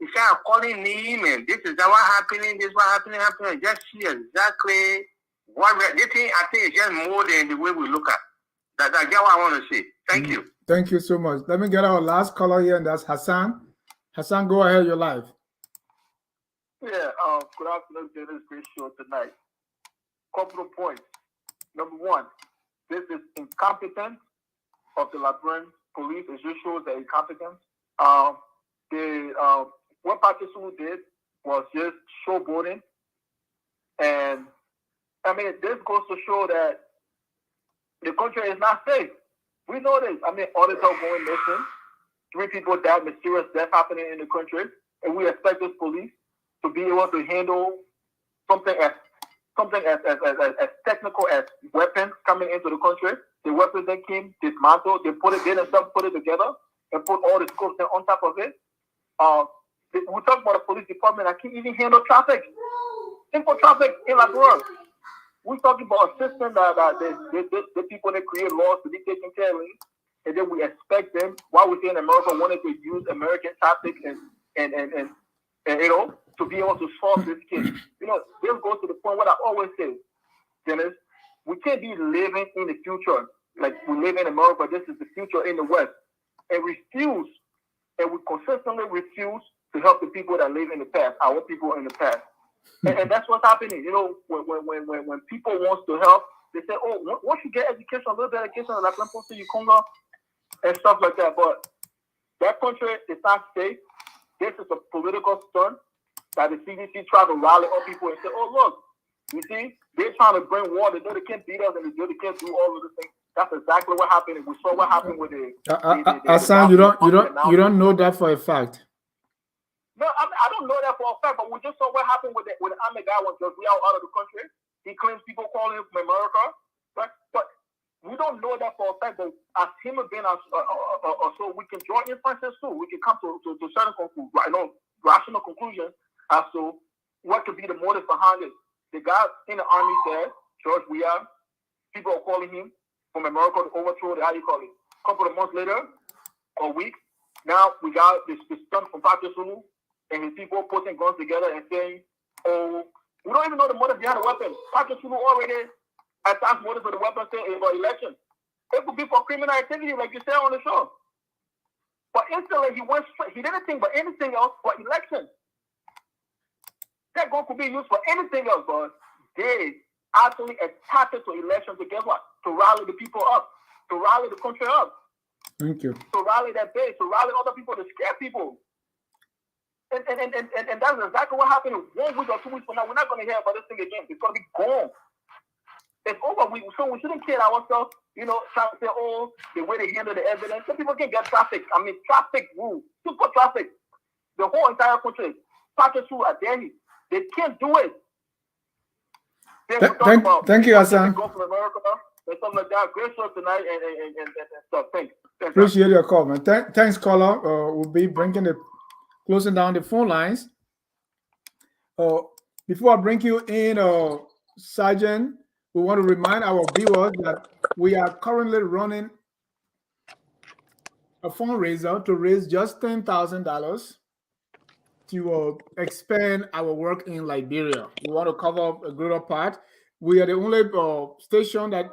instead of calling him and this is what happening, this is what happening, and just see exactly what this thing. I think it's just more than the way we look at. That's what I want to say. Thank you. Thank you so much. Let me get our last caller here, and that's Hassan. Hassan, go ahead. You're live. Yeah, good afternoon to this great show tonight. Couple of points. Number one, this is incompetence of the Liberian police. It just shows their incompetence. What Pakistan did was just showboating. And, I mean, this goes to show that the country is not safe. We know this. I mean, audits are going missing. 3 people died, mysterious death happening in the country. And we expect this police to be able to handle something as technical as weapons coming into the country. The weapons that came dismantled, they themselves put it together and put all the scopes on top of it. We talk about the police department that can't even handle traffic. Simple traffic in Liberia. We're talking about a system that the people that create laws to be taken care of, and then we expect them, while we say in America, wanted to use American tactics and to be able to solve this case. This goes to the point what I always say, Dennis, we can't be living in the future like we live in America. This is the future in the West. And we consistently refuse to help the people that live in the past, our people in the past. And that's what's happening. When people want to help, they say, oh, once you get education, a little bit of education, like you come up and stuff like that. But that country is not safe. This is a political stunt that the CDC tried to rally up people and say, oh, look, you see, they're trying to bring war. They know they can't beat us and they know they can't do all of this thing. That's exactly what happened. We saw what happened with Hassan, you don't know that for a fact. No, I don't know that for a fact, but we just saw what happened with the army guy when we are out of the country. He claims people calling him from America, right? But we don't know that for a fact. But as human beings, so we can draw inferences too. We can come to certain conclusions, rational conclusions as to what could be the motive behind it. The guy in the army said, George, people are calling him from America to overthrow the, A couple of months later, or weeks, now we got this stunt from Pakistan and his people putting guns together and saying, oh, we don't even know the motive behind the weapon. Pakistan already attacked motive for the weapon saying about election. It could be for criminal activity, like you said on the show. But instantly he didn't think about anything else but election. That gun could be used for anything else, but they actually attacked it to election to get what? To rally the people up, to rally the country up. Thank you. To rally that base, to rally other people, to scare people. And that's exactly what happened 1 week or 2 weeks from now. We're not going to hear about this thing again. It's going to be gone. It's over. So we shouldn't kid ourselves, trying to say, oh, the way they handle the evidence. Some people can get traffic. Traffic rules, super traffic. The whole entire country, package through a Delhi. They can't do it. Thank you, Hassan. Go from America and something like that. Great show tonight and stuff. Thanks. Appreciate your call, man. Thanks, caller. We'll be closing down the phone lines. Before I bring you in, Sergeant, we want to remind our viewers that we are currently running a fundraiser to raise just $10,000 to expand our work in Liberia. We want to cover a greater part. We are the only station that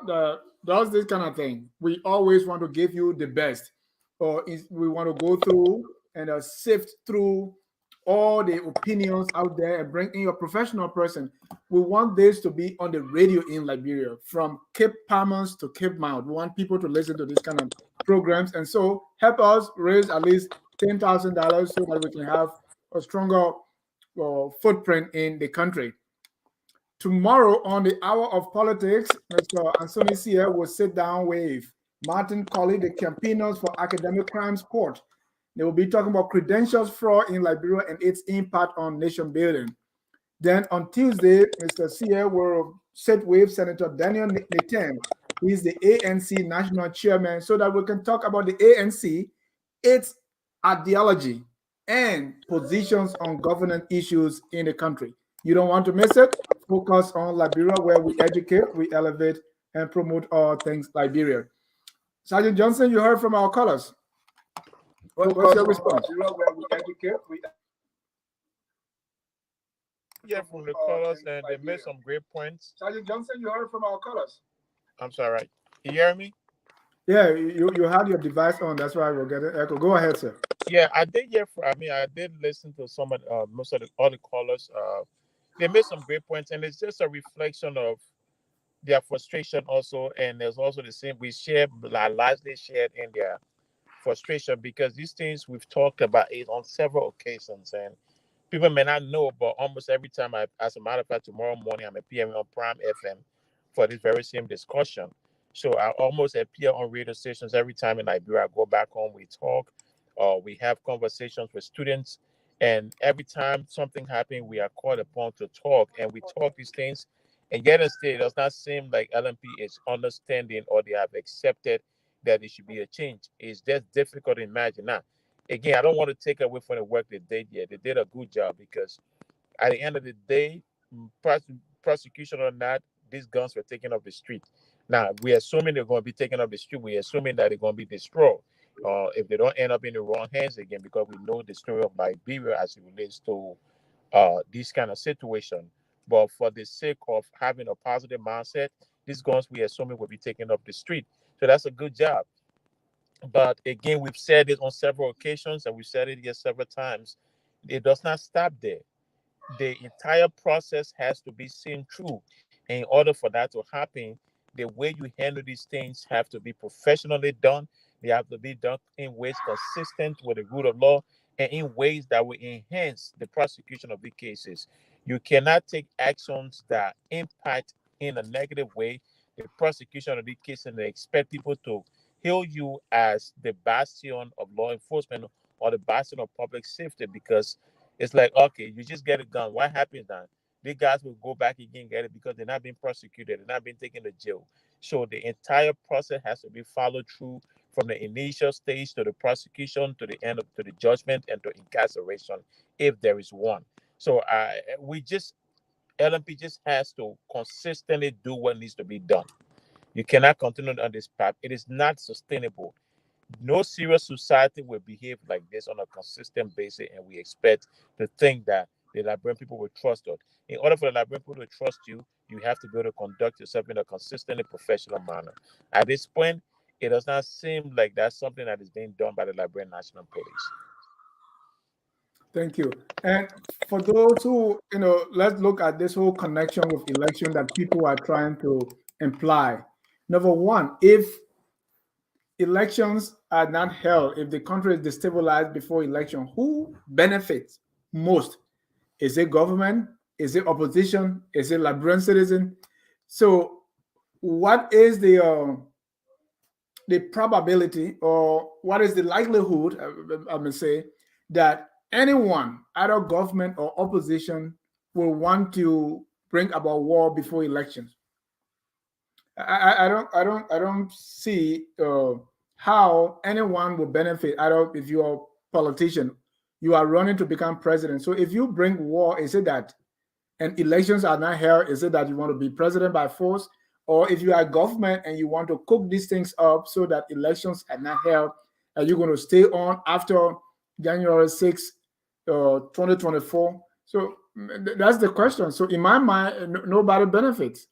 does this kind of thing. We always want to give you the best. We want to go through and sift through all the opinions out there and bring in a professional person. We want this to be on the radio in Liberia, from Cape Palmas to Cape Mount. We want people to listen to this kind of programs. And so help us raise at least $10,000 so that we can have a stronger footprint in the country. Tomorrow on the Hour of Politics, Mr. Anthony Sia will sit down with Martin Colley, the campaigners for Academic Crimes Court. They will be talking about credentials fraud in Liberia and its impact on nation building. Then on Tuesday, Mr. Sia will sit with Senator Daniel Nathan, who is the ANC national chairman, so that we can talk about the ANC, its ideology, and positions on governance issues in the country. You don't want to miss it. Focus on Liberia, where we educate, we elevate, and promote all things Liberia. Sergeant Johnson, you heard from our callers. What's your response? Where we educate, from the callers, and they made some great points. Sergeant Johnson, you heard from our callers. I'm sorry. You hear me? Yeah, you had your device on. That's why we're getting echo. Go ahead, sir. Yeah, I did hear. I did listen to some of most of all the callers. They made some great points, and it's just a reflection of their frustration also. And there's also the same we largely shared in their frustration, because these things we've talked about it on several occasions, and people may not know, but almost every time as a matter of fact, tomorrow morning I'm appearing on Prime FM for this very same discussion. So I almost appear on radio stations every time in Liberia. I go back home, we talk, we have conversations with students, and every time something happens, we are called upon to talk, and we talk these things, and yet instead it does not seem like LNP is understanding or they have accepted that it should be a change. It's just difficult to imagine. Now, again, I don't want to take away from the work they did yet. They did a good job, because at the end of the day, prosecution or not, these guns were taken off the street. Now, we're assuming they're going to be taken off the street. We're assuming that they're going to be destroyed if they don't end up in the wrong hands again, because we know the story of Liberia as it relates to this kind of situation. But for the sake of having a positive mindset, these guns we're assuming will be taken off the street. So that's a good job. But again, we've said it on several occasions, and we've said it here several times. It does not stop there. The entire process has to be seen through. And in order for that to happen, the way you handle these things have to be professionally done. They have to be done in ways consistent with the rule of law, and in ways that will enhance the prosecution of the cases. You cannot take actions that impact in a negative way the prosecution of the case and expect people to hail you as the bastion of law enforcement or the bastion of public safety, because it's like, okay, you just get a gun. What happens then? The guys will go back again and get it because they're not being prosecuted, they're not being taken to jail. So the entire process has to be followed through, from the initial stage to the prosecution to the end of to the judgment and to incarceration, if there is one. So LNP just has to consistently do what needs to be done. You cannot continue on this path. It is not sustainable. No serious society will behave like this on a consistent basis, and we expect to think that the Liberian people will trust us. In order for the Liberian people to trust you, you have to be able to conduct yourself in a consistently professional manner. At this point, it does not seem like that's something that is being done by the Liberian National Police. Thank you. And for those who, let's look at this whole connection with election that people are trying to imply. Number one, if elections are not held, if the country is destabilized before election, who benefits most? Is it government? Is it opposition? Is it Liberian citizen? So, what is the probability, or what is the likelihood, I may say, that anyone, either government or opposition, will want to bring about war before elections? I don't see how anyone will benefit. I don't. If you're a politician, you are running to become president. So if you bring war, is it that, and elections are not held, is it that you want to be president by force? Or if you are government and you want to cook these things up so that elections are not held, are you going to stay on after January 6th, 2024? So that's the question. So in my mind, nobody benefits.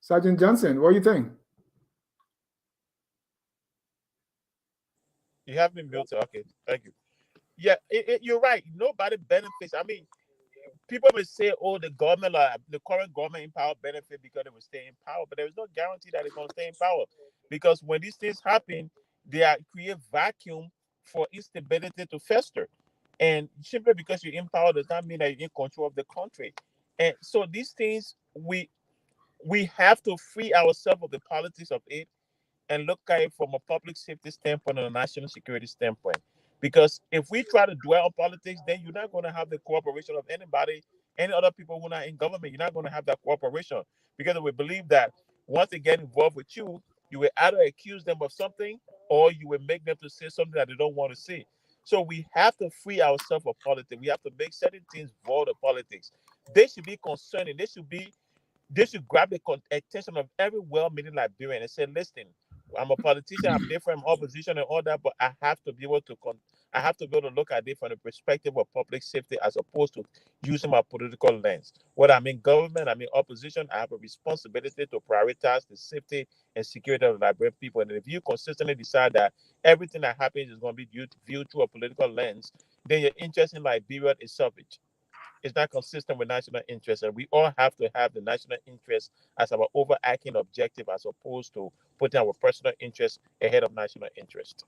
Sergeant Johnson, what do you think? You have been built. Okay, thank you. Yeah, you're right. Nobody benefits. I mean, people will say, "Oh, the government, the current government in power, benefit because they will stay in power," but there is no guarantee that it's going to stay in power, because when these things happen, they create vacuum for instability to fester, and simply because you're in power does not mean that you're in control of the country. And so these things, we have to free ourselves of the politics of it and look at it from a public safety standpoint and a national security standpoint. Because if we try to dwell on politics, then you're not going to have the cooperation of anybody, any other people who are not in government. You're not going to have that cooperation, because we believe that once they get involved with you, you will either accuse them of something or you will make them to say something that they don't want to say. So we have to free ourselves of politics. We have to make certain things void of politics. They should be concerning. They should grab the attention of every well-meaning Liberian and say, "Listen, I'm a politician. I'm different from opposition and all that, but I have to be able to I have to be able to look at it from the perspective of public safety, as opposed to using my political lens. Whether I'm in government, I'm in opposition, I have a responsibility to prioritize the safety and security of the Liberian people. And if you consistently decide that everything that happens is going to be viewed through a political lens, then your interest in Liberia is selfish. It's not consistent with national interest, and we all have to have the national interest as our overarching objective, as opposed to putting our personal interest ahead of national interest."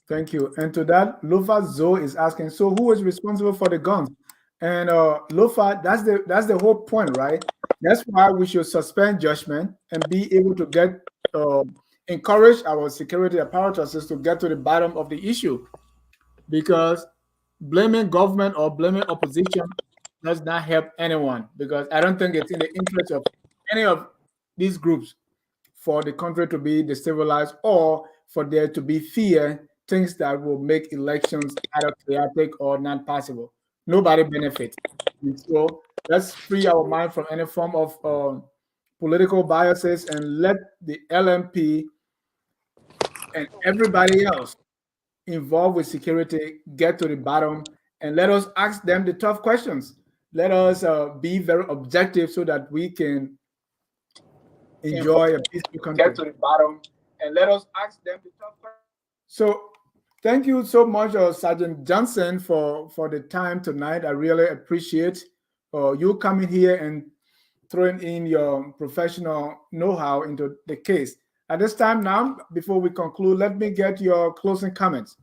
Thank you. And to that, Lofa Zoe is asking, so who is responsible for the guns? And Lofa, that's the whole point, right? That's why we should suspend judgment and be able to get encourage our security apparatuses to get to the bottom of the issue. Because blaming government or blaming opposition does not help anyone. Because I don't think it's in the interest of any of these groups for the country to be destabilized, or for there to be fear, things that will make elections either chaotic or not possible. Nobody benefits. And so let's free our mind from any form of political biases and let the LNP and everybody else involved with security get to the bottom, and let us ask them the tough questions. Let us be very objective so that we can enjoy a peaceful country. Get to the bottom and let us ask them the tough questions. So, thank you so much, Sergeant Johnson, for the time tonight. I really appreciate you coming here and throwing in your professional know-how into the case. At this time now, before we conclude, let me get your closing comments.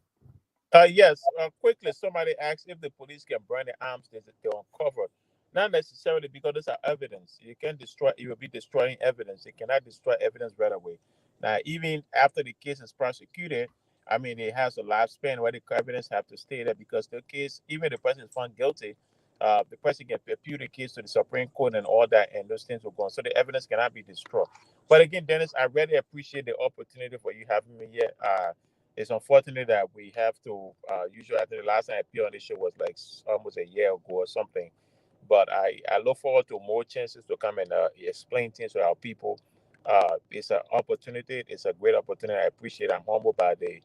Yes, quickly, somebody asked if the police can burn the arms that they uncovered. Not necessarily, because those are evidence. You can destroy, you will be destroying evidence. You cannot destroy evidence right away. Now, even after the case is prosecuted, I mean, it has a lifespan where the evidence have to stay there, because the case, even if the person is found guilty, the person can appeal the case to the Supreme Court and all that, and those things will go on. So the evidence cannot be destroyed. But again, Dennis, I really appreciate the opportunity for you having me here. It's unfortunate that we have to. Usually, I think the last time I appeared on this show was like almost a year ago or something. But I look forward to more chances to come and explain things to our people. It's an opportunity. It's a great opportunity. I appreciate it. I'm humbled by the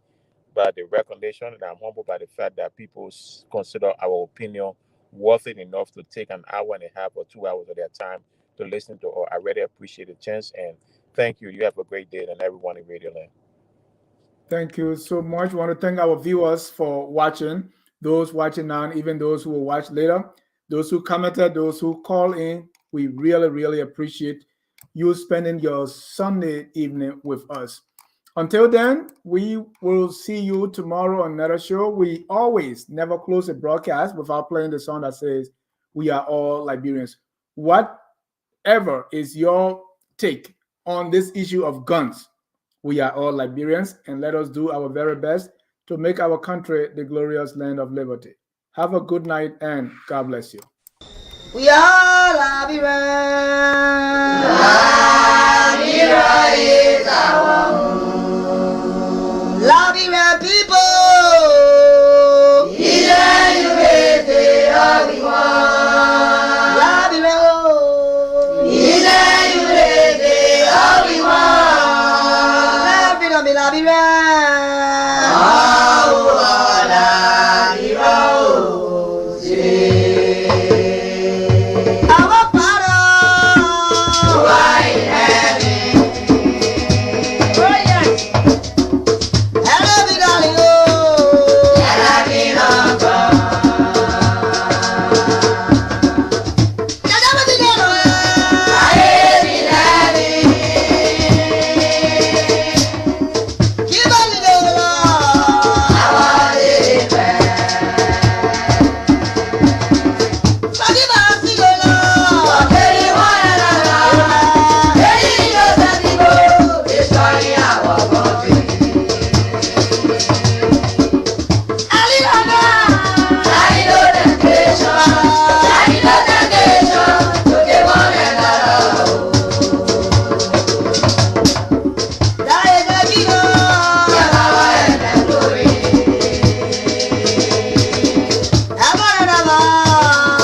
recognition, and I'm humbled by the fact that people consider our opinion worth it enough to take an hour and a half or 2 hours of their time to listen to. I really appreciate the chance, and thank you. You have a great day, and everyone in Radio Land. Thank you so much. We want to thank our viewers for watching, those watching now, and even those who will watch later, those who commented, those who call in. We really, really appreciate you spending your Sunday evening with us. Until then, we will see you tomorrow on another show. We always never close a broadcast without playing the song that says, "We are all Liberians." Whatever is your take on this issue of guns, we are all Liberians, and let us do our very best to make our country the glorious land of liberty. Have a good night, and God bless you. We are Liberians. Liberia is our home. Liberian people. Liberia.